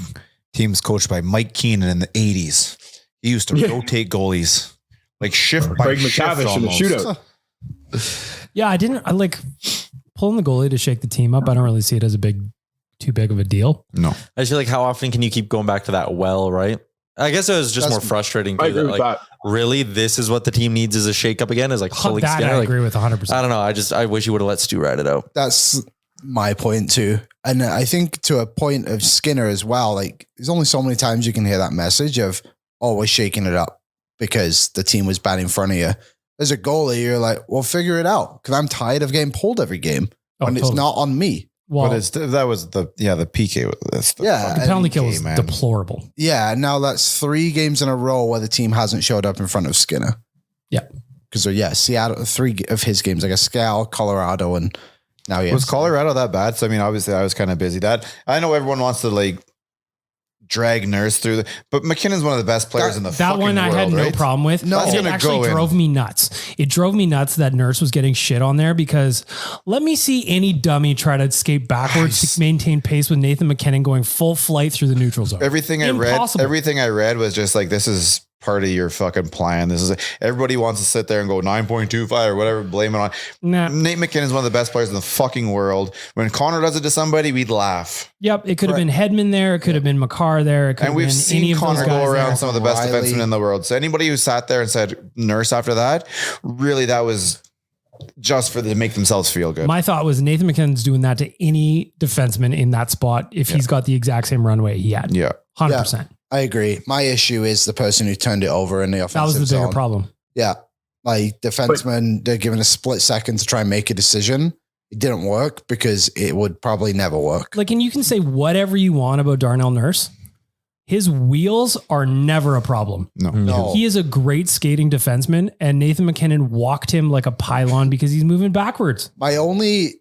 teams coached by Mike Keenan in the 80s. He used to rotate goalies, like shift by Craig shift McTavish in the almost. shootout. Yeah, I like pulling the goalie to shake the team up. I don't really see it as too big of a deal. No. I feel like how often can you keep going back to that well, right? I guess it was just more frustrating. Too, I agree with that. Really, this is what the team needs is a shakeup again. Is like pulling that Skinner. I agree with 100%. I don't know. I wish you would have let Stu ride it out. That's my point too. And I think to a point of Skinner as well, like there's only so many times you can hear that message of, oh, we're shaking it up because the team was bad in front of you. As a goalie, you're like, well, figure it out. Cause I'm tired of getting pulled every game and it's not on me. Well, but that was the PK. The penalty kill was deplorable. Yeah. Now that's 3 games in a row where the team hasn't showed up in front of Skinner. Yeah. Because Seattle, 3 of his games, like a Seattle, Colorado, and now was Colorado that bad? So I mean, obviously, I was kind of busy. That I know everyone wants to like drag Nurse through, but McKinnon's one of the best players in the fucking world. That one I had no problem with. No, it actually drove me nuts. It drove me nuts that Nurse was getting shit on there because let me see any dummy try to skate backwards to maintain pace with Nathan McKinnon going full flight through the neutral zone. Everything I read was just like, this is part of your fucking plan. This is everybody wants to sit there and go 9.25 or whatever, blame it on. Nah. Nate McKinnon is one of the best players in the fucking world. When Connor does it to somebody, we'd laugh. Yep, it could have been Hedman there. It could have been Makar there. It could and we've seen Connor go around some of the best defensemen in the world. So anybody who sat there and said Nurse after that, really that was just to make themselves feel good. My thought was Nathan McKinnon's doing that to any defenseman in that spot if he's got the exact same runway he had. Yeah. 100%. Yeah. I agree. My issue is the person who turned it over in the offensive zone. That was the bigger zone. problem. Yeah. Like defensemen, they're given a split second to try and make a decision. It didn't work because it would probably never work. Like, and you can say whatever you want about Darnell Nurse. His wheels are never a problem. No. He is a great skating defenseman, and Nathan McKinnon walked him like a pylon because he's moving backwards. My only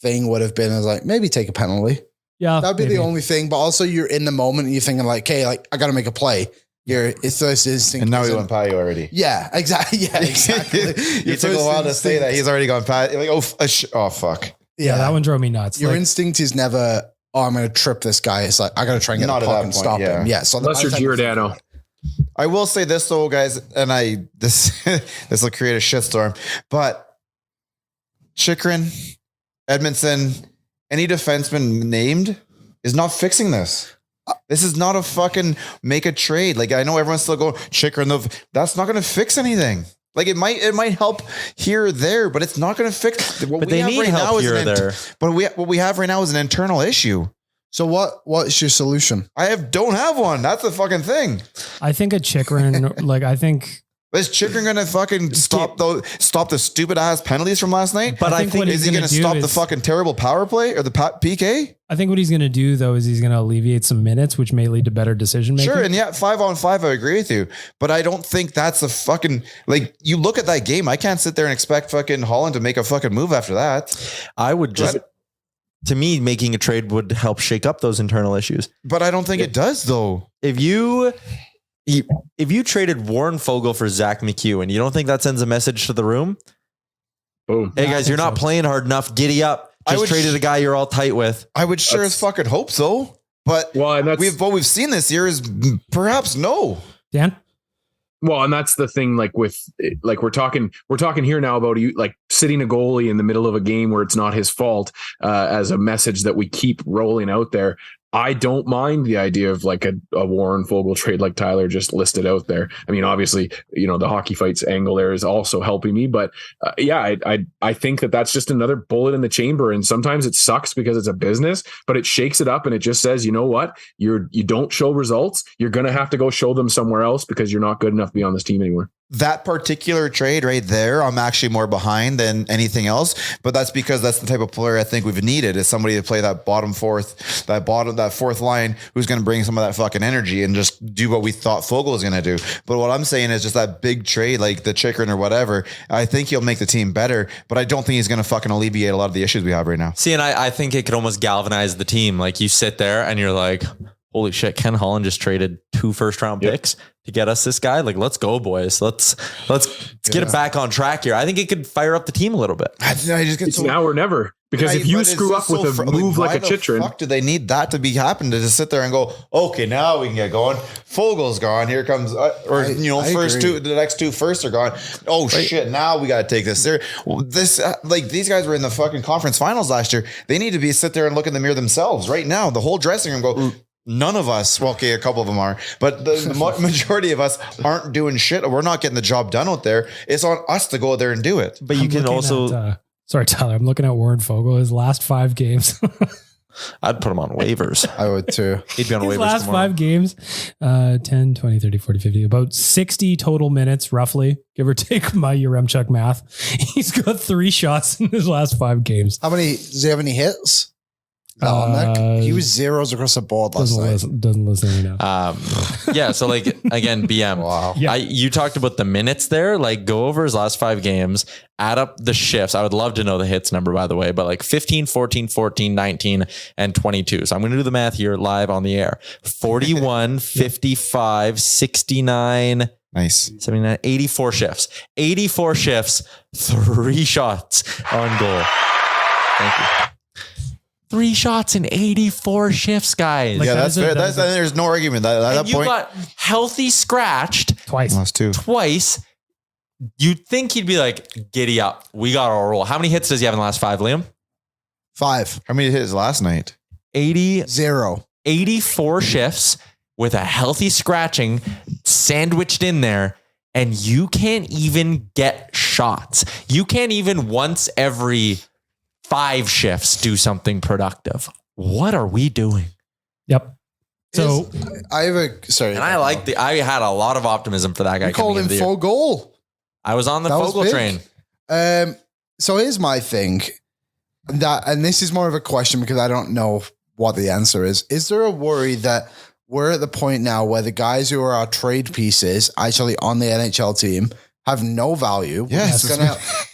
thing would have been is like, maybe take a penalty. Yeah, that'd be the only thing. But also, you're in the moment and you're thinking like, "Hey, like I got to make a play." It's first instinct. And now he went by you already. Yeah, exactly. Yeah, exactly. You took a while to say that. He's already gone past. You're like, oh, fuck. Yeah, that one drove me nuts. Your instinct is never, "Oh, I'm going to trip this guy." It's like I got to try and get the puck and stop him. Yeah. So unless you're Giordano. I will say this though, guys, and this will create a shitstorm, but Chychrun, Edmondson, any defenseman named is not fixing this. This is not a fucking make a trade. Like I know everyone's still going Chychrun. That's not going to fix anything. Like it might help here or there, but it's not going to fix. But they need help here or there. But what we have right now is an internal issue. So what's your solution? Don't have one. That's the fucking thing. I think a Chychrun, Is Chychrun going to fucking stop the stupid ass penalties from last night? But I think is he going to stop the fucking terrible power play or the PK? I think what he's going to do though is he's going to alleviate some minutes, which may lead to better decision making. Sure, and 5-on-5, I agree with you, but I don't think that's a fucking like. You look at that game, I can't sit there and expect fucking Holland to make a fucking move after that. I would just. To me, making a trade would help shake up those internal issues. But I don't think it does though. If you traded Warren Fogle for Zach McHugh and you don't think that sends a message to the room? Boom. Hey guys, you're not playing hard enough. Giddy up. Just traded a guy you're all tight with. I would sure as fucking hope so. But what we've seen this year is perhaps no. Dan? Well, and that's the thing, we're talking here now about you like sitting a goalie in the middle of a game where it's not his fault as a message that we keep rolling out there. I don't mind the idea of like a Warren Fogle trade like Tyler just listed out there. I mean, obviously, the hockey fights angle there is also helping me, but I think that's just another bullet in the chamber. And sometimes it sucks because it's a business, but it shakes it up and it just says, you know what, you don't show results. You're going to have to go show them somewhere else because you're not good enough to be on this team anymore. That particular trade right there, I'm actually more behind than anything else, but that's because that's the type of player I think we've needed is somebody to play that that fourth line who's going to bring some of that fucking energy and just do what we thought Fogle was going to do. But what I'm saying is just that big trade, like the Chychrun or whatever, I think he'll make the team better, but I don't think he's going to fucking alleviate a lot of the issues we have right now. See, and I think it could almost galvanize the team. Like you sit there and you're like, holy shit, Ken Holland just traded 2 first-round picks to get us this guy. Like, let's go, boys. Let's get it back on track here. I think it could fire up the team a little bit. I just get it's now or never. Because if you screw up with a move like a Chychrun, fuck do they need that to be happen to just sit there and go, okay, now we can get going. Fogel's gone. Here comes, the next 2 firsts are gone. Oh shit! Now we got to take this. These guys were in the fucking conference finals last year. They need to be sit there and look in the mirror themselves right now. The whole dressing room go. None of us, well, okay, a couple of them are, but the majority of us aren't doing shit. We're not getting the job done out there. It's on us to go there and do it. But you can also. Sorry, Tyler. I'm looking at Warren Fogle. His last 5 games. I'd put him on waivers. I would too. He'd be on His waivers last tomorrow. 5 games, 10, 20, 30, 40, 50, about 60 total minutes, roughly, give or take my Yaremchuk math. He's got 3 shots in his last 5 games. Does he have any hits? Is that on there? He was zeros across the board last night. Doesn't listen now. Yeah. So like, again, BM, Wow. Yeah. you talked about the minutes there, like go over his last 5 games, add up the shifts. I would love to know the hits number, by the way, but like 15, 14, 14, 19, and 22. So I'm going to do the math here live on the air. 41, 55, 69, Nice. 79, 84 shifts, 84 shifts, 3 shots on goal. Thank you. 3 shots in 84 shifts, guys. Yeah, that's fair. There's no argument. At that you point, got healthy scratched Twice. last 2. twice. You'd think he'd be like, giddy up. We got our roll. How many hits does he have in the last 5, Liam? 5. How many hits last night? 0. 84 shifts with a healthy scratching sandwiched in there. And you can't even get shots. You can't even once every 5 shifts do something productive. What are we doing? Yep. So I have sorry. And I had a lot of optimism for that guy. You called him full goal. I was on the Fogle train. So here's my thing. And this is more of a question because I don't know what the answer is. Is there a worry that we're at the point now where the guys who are our trade pieces actually on the NHL team have no value? Yes.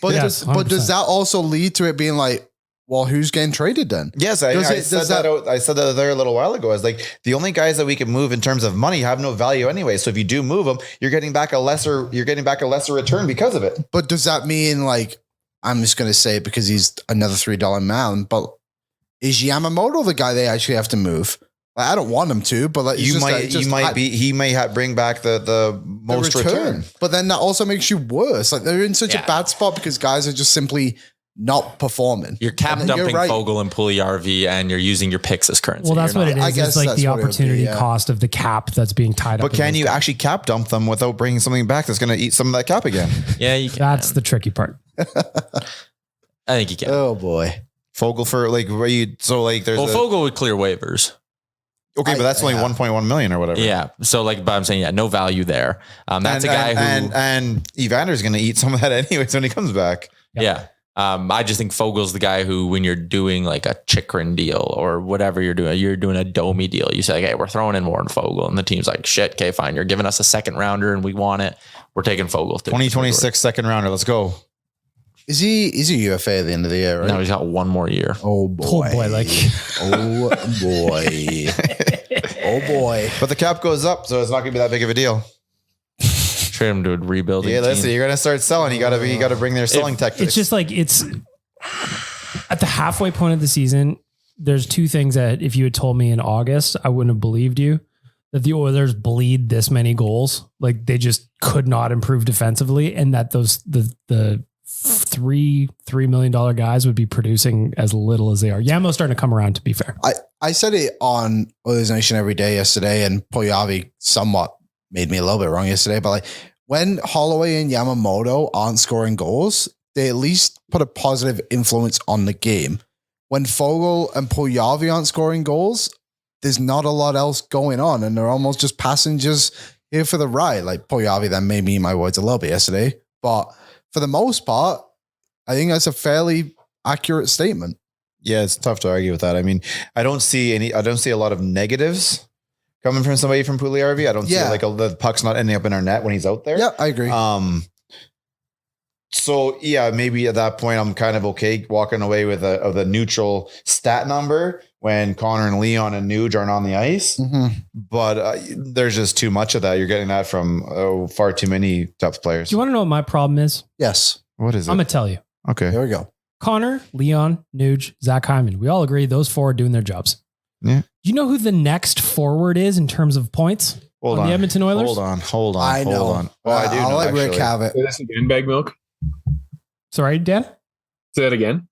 But Yes, does that also lead to it being like, well, who's getting traded then? Yes, I said that there a little while ago. I was like, the only guys that we can move in terms of money have no value anyway. So if you do move them, you're getting back a lesser return because of it. But does that mean like, I'm just going to say it because he's another $3 man, but is Yamamoto the guy they actually have to move? Like, I don't want him to, but like, he might bring back the most return. But then that also makes you worse. Like they're in such a bad spot because guys are just simply not performing. You're cap dumping Fogle and Puljujarvi, and you're using your picks as currency. well, that's what it is. I guess It's like that's the what it would opportunity be, yeah. cost of the cap that's being tied up. But can you actually cap dump them without bringing something back that's going to eat some of that cap again? Yeah, you can. That's the tricky part. I think you can. Oh boy. Fogle for like where you there's Fogle would clear waivers. okay, but that's only 1.1 million or whatever. Yeah. So like, but I'm saying, no value there. That's a guy who and Evander's going to eat some of that anyways when he comes back. Yeah. I just think Fogel's the guy who, when you're doing like a Chychrun deal or whatever you're doing a Domi deal, you say, like, hey, we're throwing in Warren Fogle. And the team's like, shit, okay, fine. You're giving us a 2nd rounder and we want it. We're taking Fogle. 2026 2nd rounder. Let's go. Is he UFA at the end of the year, right? No, he's got 1 more year. Oh boy. Oh boy, like Oh boy. Oh boy. But the cap goes up, so it's not going to be that big of a deal. Trade him to a rebuilding Yeah, team. listen, you're going to start selling. You got to bring their selling tactics. it's just like it's at the halfway point of the season. There's 2 things that if you had told me in August, I wouldn't have believed you. That the Oilers bleed this many goals, like they just could not improve defensively, and that the $3 million guys would be producing as little as they are. Yamo's starting to come around, to be fair. I said it on Oilersnation every day yesterday, and Puljujarvi somewhat made me a little bit wrong yesterday, but like when Holloway and Yamamoto aren't scoring goals, they at least put a positive influence on the game. When Fogle and Puljujarvi aren't scoring goals, there's not a lot else going on, and they're almost just passengers here for the ride. Like Puljujarvi then made me eat my words a little bit yesterday, but for the most part, I think that's a fairly accurate statement. Yeah, it's tough to argue with that. I mean, I don't see a lot of negatives coming from somebody from Puljujarvi. I don't see the puck's not ending up in our net when he's out there. Yeah, I agree. So yeah, maybe at that point I'm kind of okay walking away with a neutral stat number. when Connor and Leon and Nuge aren't on the ice. But there's just too much of that. You're getting that from far too many depth players. Do you want to know what my problem is? Yes. What is it? I'm going to tell you. Okay. There we go. Connor, Leon, Nuge, Zach Hyman. We all agree those four are doing their jobs. Yeah. Do you know who the next forward is in terms of points? Hold on. The Edmonton Oilers? Hold on. I know. Hold on. Well, I do I'll know, let Rick actually. have it. Say this again, Bag Milk. Sorry, Dan? Say that again.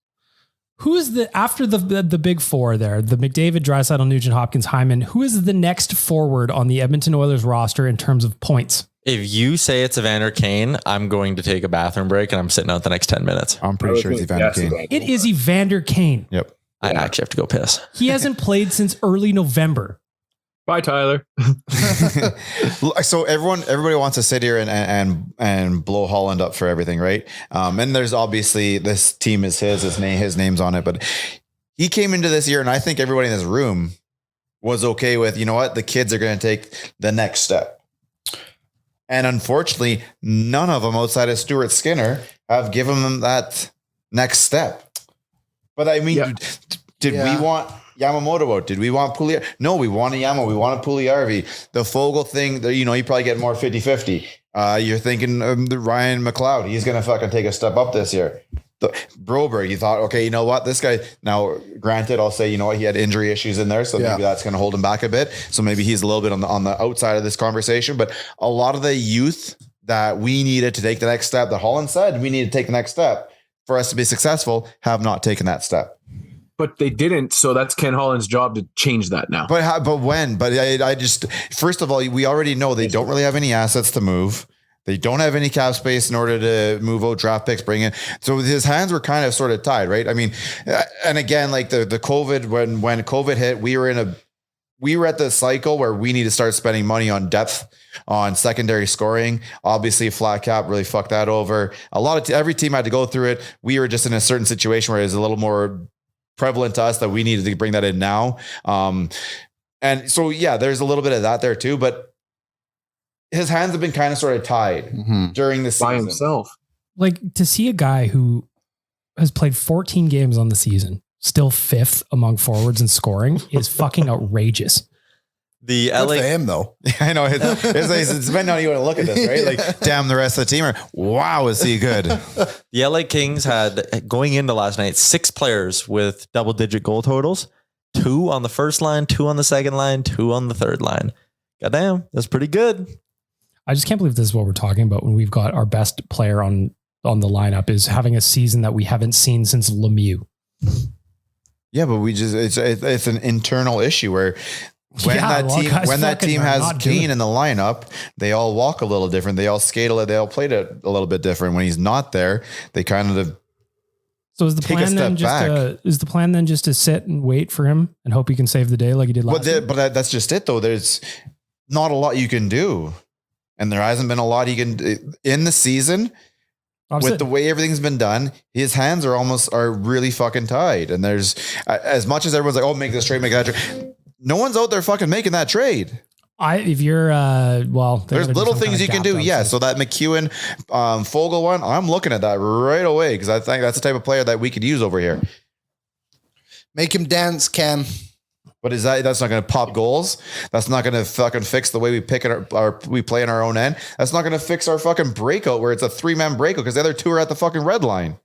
Who is after the big four there, the McDavid, Draisaitl, Nugent Hopkins, Hyman, who is the next forward on the Edmonton Oilers roster in terms of points? If you say it's Evander Kane, I'm going to take a bathroom break and I'm sitting out the next 10 minutes. I'm pretty sure it's Evander Kane. It is Evander Kane. Yep. I actually have to go piss. He hasn't played since early November. Bye, Tyler. So everybody wants to sit here and blow Holland up for everything, right? And there's obviously this team is his name's on it, but he came into this year, and I think everybody in this room was okay with, you know what, the kids are going to take the next step. And unfortunately, none of them outside of Stuart Skinner have given them that next step. But I mean, did we want Yamamoto out? Did we want Pugliarvi? No, we wanted Yamo. We wanted Pugliarvi. The Fogel thing, you probably get more 50-50. You're thinking the Ryan McLeod. He's going to fucking take a step up this year. Broberg, you thought, okay, you know what? This guy, now granted, I'll say, you know what? He had injury issues in there. So maybe that's going to hold him back a bit. So maybe he's a little bit on the outside of this conversation. But a lot of the youth that we needed to take the next step, that Holland said we need to take the next step for us to be successful, have not taken that step. But they didn't, so that's Ken Holland's job to change that now. But when? But I just, first of all, we already know they don't really have any assets to move. They don't have any cap space in order to move out draft picks, bring in. So his hands were kind of sort of tied, right? I mean, and again, like the COVID, when COVID hit, we were at the cycle where we need to start spending money on depth, on secondary scoring. Obviously, flat cap really fucked that over. Every team had to go through it. We were just in a certain situation where it was a little more prevalent to us that we needed to bring that in now. And so, there's a little bit of that there too, but his hands have been kind of sort of tied during the season. By himself. Like, to see a guy who has played 14 games on the season, still fifth among forwards in scoring, is fucking outrageous. The Good LA for him though. I know it's depending on how you want to look at this, right? Like, damn, the rest of the team are, wow, is he good? The LA Kings had, going into last night, 6 players with double-digit goal totals. 2 on the first line, 2 on the second line, 2 on the third line. Goddamn, that's pretty good. I just can't believe this is what we're talking about when we've got our best player on the lineup is having a season that we haven't seen since Lemieux. Yeah, but it's an internal issue where when that team has Kane in the lineup, they all walk a little different. They all skate they all played it a little bit different. When he's not there, they kind of So is the plan then just to sit and wait for him and hope he can save the day like he did last week? But that's just it though. There's not a lot you can do. And there hasn't been a lot he can in the season with the way everything's been done. His hands are really fucking tied. And there's as much as everyone's like, oh, make this trade, make that trade. No one's out there fucking making that trade. If you're there's little things you can do. Yeah. So that McEwen Fogel one, I'm looking at that right away because I think that's the type of player that we could use over here. Make him dance, Ken. But that's not going to pop goals. That's not going to fucking fix the way we pick it we play in our own end. That's not going to fix our fucking breakout where it's a 3-man breakout because the other 2 are at the fucking red line.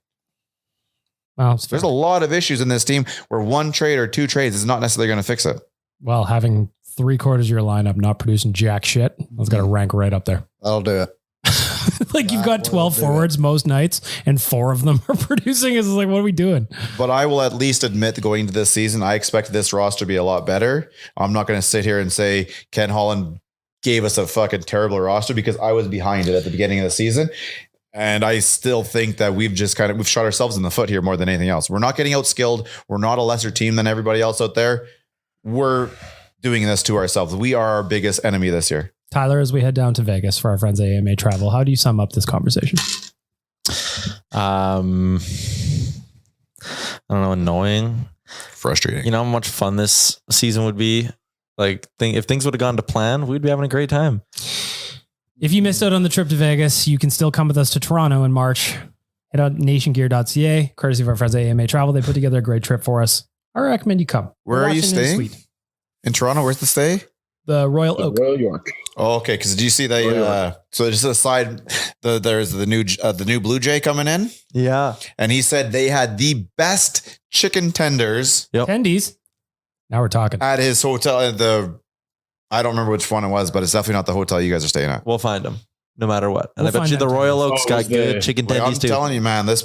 Well, there's a lot of issues in this team where 1 trade or 2 trades is not necessarily going to fix it. Well, having 3/4 of your lineup not producing jack shit, that's got to rank right up there. That'll do it. Like you've got 12 forwards most nights and 4 of them are producing. It's like, what are we doing? But I will at least admit that going into this season, I expect this roster to be a lot better. I'm not going to sit here and say Ken Holland gave us a fucking terrible roster because I was behind it at the beginning of the season. And I still think that we've shot ourselves in the foot here more than anything else. We're not getting outskilled. We're not a lesser team than everybody else out there. We're doing this to ourselves. We are our biggest enemy this year. Tyler, as we head down to Vegas for our friends at AMA Travel, how do you sum up this conversation? I don't know, annoying, frustrating. You know how much fun this season would be? Like, if things would have gone to plan, we'd be having a great time. If you missed out on the trip to Vegas, you can still come with us to Toronto in March. Head out nationgear.ca, courtesy of our friends at AMA Travel. They put together a great trip for us. I recommend you come. Where are you staying? In Toronto? Where's the stay? The Royal Oak. Royal York. Oh, okay. Because do you see that? So just aside, there's the new Blue Jay coming in. Yeah. And he said they had the best chicken tenders. Yep. Tendies. Now we're talking. At his hotel. I don't remember which one it was, but it's definitely not the hotel you guys are staying at. We'll find them no matter what. And We'll I bet you the Royal Oak's got good chicken Like, I'm tendies too. telling you, man, this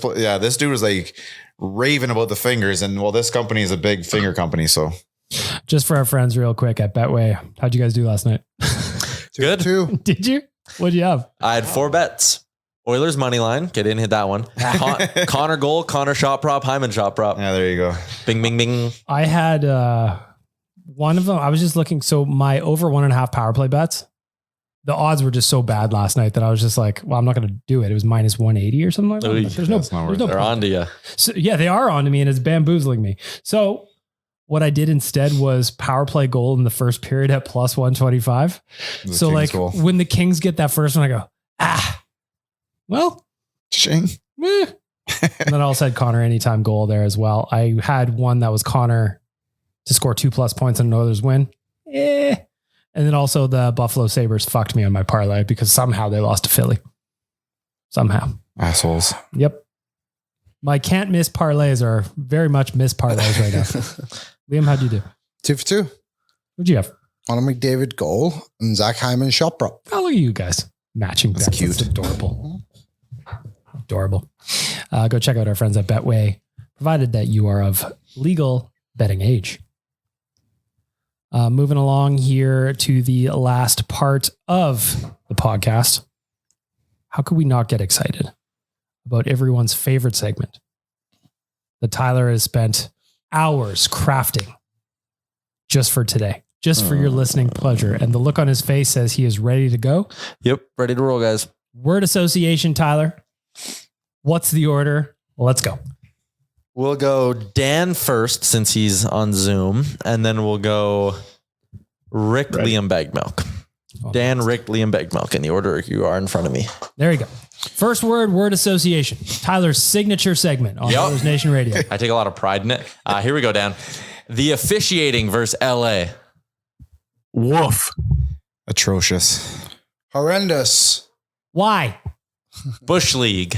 dude was like raving about the fingers. And well, this company is a big finger company. So Just for our friends real quick at Betway. How'd you guys do last night? Good. 2. Did you? What'd you have? I had 4 bets. Oilers money line. Get in, hit that one. Connor goal, Connor shot prop, Hyman shot prop. yeah, there you go. Bing, bing, bing. I had one of them. I was just looking. So my over 1.5 power play bets, the odds were just so bad last night that I was just like, well, I'm not going to do it. It was minus 180 or something like that. Oy, There's no They're point. on to you. So, yeah, they are on to me and it's bamboozling me. So what I did instead was power play goal in the first period at plus 125. So like when the Kings get that first one, I go, well, Shing. and then I also had Connor anytime goal there as well. I had one that was Connor to score 2+ points and an Oilers win. And then also the Buffalo Sabres fucked me on my parlay because somehow they lost to Philly. Somehow. Assholes. Yep. My can't miss parlays are very much miss parlays right now. Liam, how'd you do? 2 for 2. What'd you have? Connor McDavid goal and Zach Hyman shot prop. Oh, look at you guys. Matching That's bets. cute. That's adorable. Adorable. Go check out our friends at Betway, provided that you are of legal betting age. Moving along here to the last part of the podcast. How could we not get excited about everyone's favorite segment that Tyler has spent hours crafting just for today, just for your listening pleasure? And the look on his face says he is ready to go. Yep. Ready to roll, guys. Word association, Tyler. What's the order? Let's go. We'll go Dan first since he's on Zoom, and then we'll go Rick, Liam, Bagmilk. Dan, Rick, Liam, Bagmilk in the order you are in front of me. There you go. First word association. Tyler's signature segment on Oilersnation Radio. I take a lot of pride in it. Here we go, Dan. The officiating versus LA. Woof. Atrocious. Horrendous. Why? Bush League.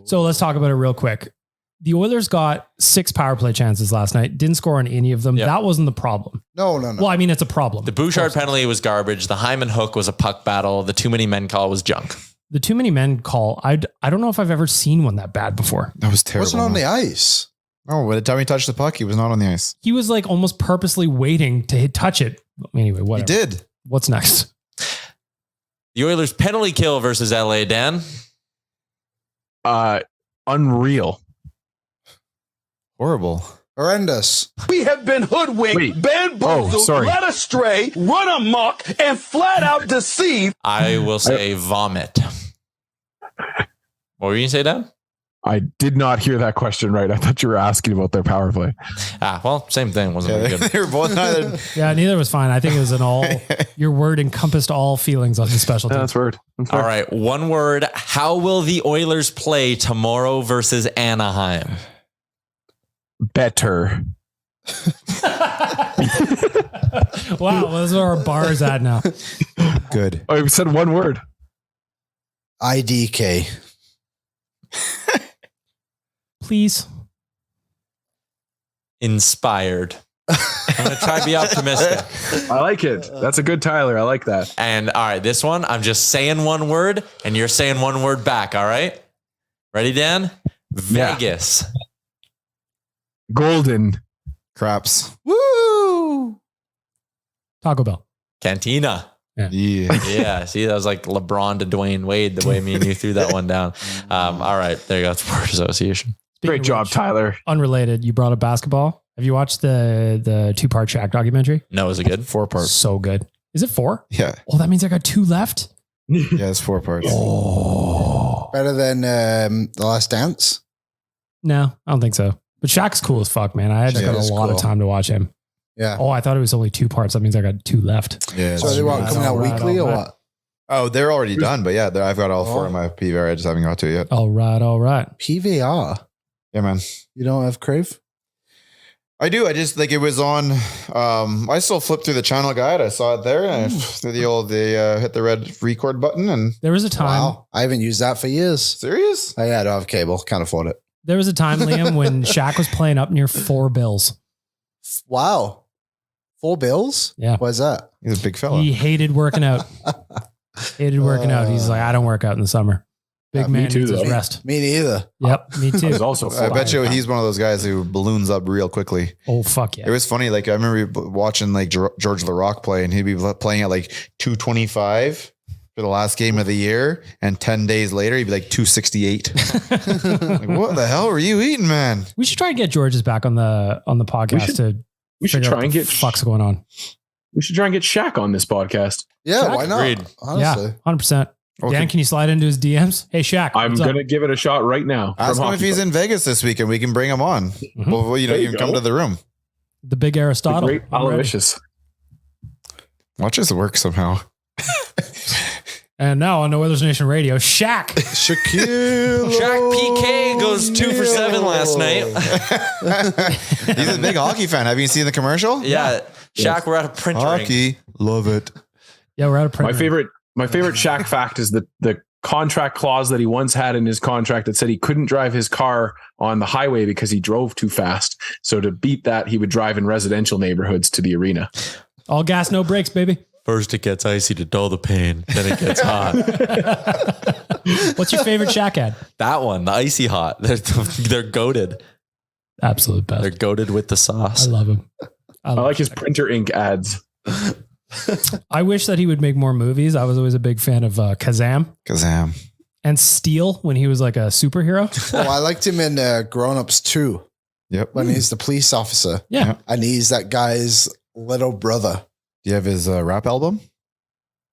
So let's talk about it real quick. The Oilers got 6 power play chances last night. Didn't score on any of them. Yep. That wasn't the problem. No. Well, I mean, it's a problem. The Bouchard penalty was garbage. The Hyman hook was a puck battle. The too many men call was junk. The too many men call. I don't know if I've ever seen one that bad before. That was terrible. Wasn't on the ice. Oh, by the time he touched the puck, he was not on the ice. He was like almost purposely waiting to touch it. Anyway, whatever. He did. What's next? The Oilers penalty kill versus LA, Dan. Unreal. Horrible. Horrendous. We have been hoodwinked, bamboozled, led astray, run amok, and flat out deceived. I will say vomit. What were you going to say, Dan? I did not hear that question right. I thought you were asking about their power play. Well, same thing. Wasn't very good. They were both neither. Yeah, neither was fine. I think it was an all, your word encompassed all feelings on the special team. That's word. All right. One word. How will the Oilers play tomorrow versus Anaheim? Better. Wow, those are our bars at now. Good. Oh, you said one word. IDK. Please. Inspired. I'm going to try to be optimistic. I like it. That's a good Tyler. I like that. And all right, this one, I'm just saying one word and you're saying one word back. All right. Ready, Dan? Vegas. Golden. Craps. Woo! Taco Bell. Cantina. Yeah. Yeah. See, that was like LeBron to Dwayne Wade, the way me and you threw that one down. All right. There you go. It's word association. Great job, Tyler. Unrelated. You brought up basketball. Have you watched the 2-part Shaq documentary? No, is it good? 4 parts. So good. Is it 4? Yeah. Oh, that means I got 2 left. Yeah, it's 4 parts. Oh. Better than The Last Dance. No, I don't think so. But Shaq's cool as fuck, man. I just got a lot of time to watch him. Yeah. Oh, I thought it was only 2 parts. That means I got 2 left. Yeah. So they want coming out weekly or what? Oh, they're already done. But yeah, I've got all 4 in my PVR. I just haven't got to it yet. All right. PVR. Yeah, man. You don't have Crave? I do. I just like it was on. I still flipped through the channel guide. I saw it there, and through hit the red record button. And there was a time. Wow, I haven't used that for years. Serious? I don't have cable. Can't afford it. There was a time, Liam, when Shaq was playing up near 4 bills. Wow, 4 bills. Yeah, why's that? He's a big fella. He hated working out. He's like, I don't work out in the summer. Big man needs his rest. Me neither. Yep, me too. I bet you he's one of those guys who balloons up real quickly. Oh, fuck yeah. It was funny. Like I remember watching like George LaRock play, and he'd be playing at like 225 for the last game of the year. And 10 days later, he'd be like 268. Like, what the hell were you eating, man? We should try and get George's back on the podcast we should try and get fuck's going on. We should try and get Shaq on this podcast. Yeah, Shaq? why not? Agreed. Honestly. Yeah, 100%. Okay. Dan, can you slide into his DMs? Hey, Shaq. I'm going to give it a shot right now. Ask him if he's in Vegas this weekend. We can bring him on. Mm-hmm. Well, you can come to the room. The big Aristotle. The great Aloysius. Watch his work somehow. And now on the Oilersnation Radio, Shaq. Shaquille. Shaq PK goes 2 for 7 last night. He's a big hockey fan. Have you seen the commercial? Yeah. Shaq, we're at a printer. Hockey. Love it. Yeah, we're out of print. My favorite Shaq fact is the contract clause that he once had in his contract that said he couldn't drive his car on the highway because he drove too fast. So to beat that, he would drive in residential neighborhoods to the arena. All gas, no brakes, baby. First it gets icy to dull the pain, then it gets hot. What's your favorite Shaq ad? That one, the icy hot. They're goated. Absolute best. They're goated with the sauce. I love him. I like his printer ink ads. I wish that he would make more movies. I was always a big fan of Kazam and Steel when he was like a superhero. I liked him in Grown Ups 2. Yep. When he's the police officer. Yeah. And he's that guy's little brother. Do you have his rap album?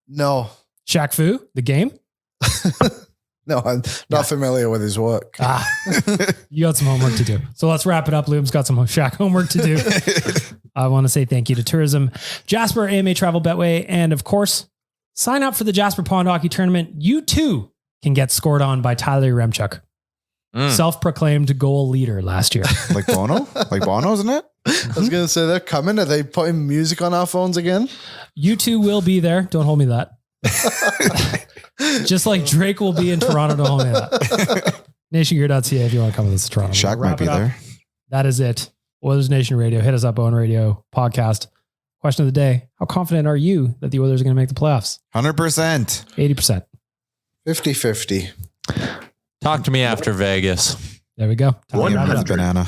No. Shaq Fu, the game? No, I'm not familiar with his work. You got some homework to do. So let's wrap it up. Liam's got some Shaq homework to do. I want to say thank you to Tourism, Jasper, AMA Travel, Betway, and of course, sign up for the Jasper Pond Hockey Tournament. You too can get scored on by Tyler Remchuk, self-proclaimed goal leader last year. Like Bono? Like Bono, isn't it? I was going to say they're coming. Are they putting music on our phones again? You two will be there. Don't hold me to that. Just like Drake will be in Toronto. Don't hold me to that. NationGear.ca if you want to come with us to Toronto. Shaq might be there. That is it. Oilers Nation Radio. Hit us up on radio podcast. Question of the day. How confident are you that the Oilers are going to make the playoffs? 100%. 80%. 50-50. Talk to me after Vegas. There we go. Banana.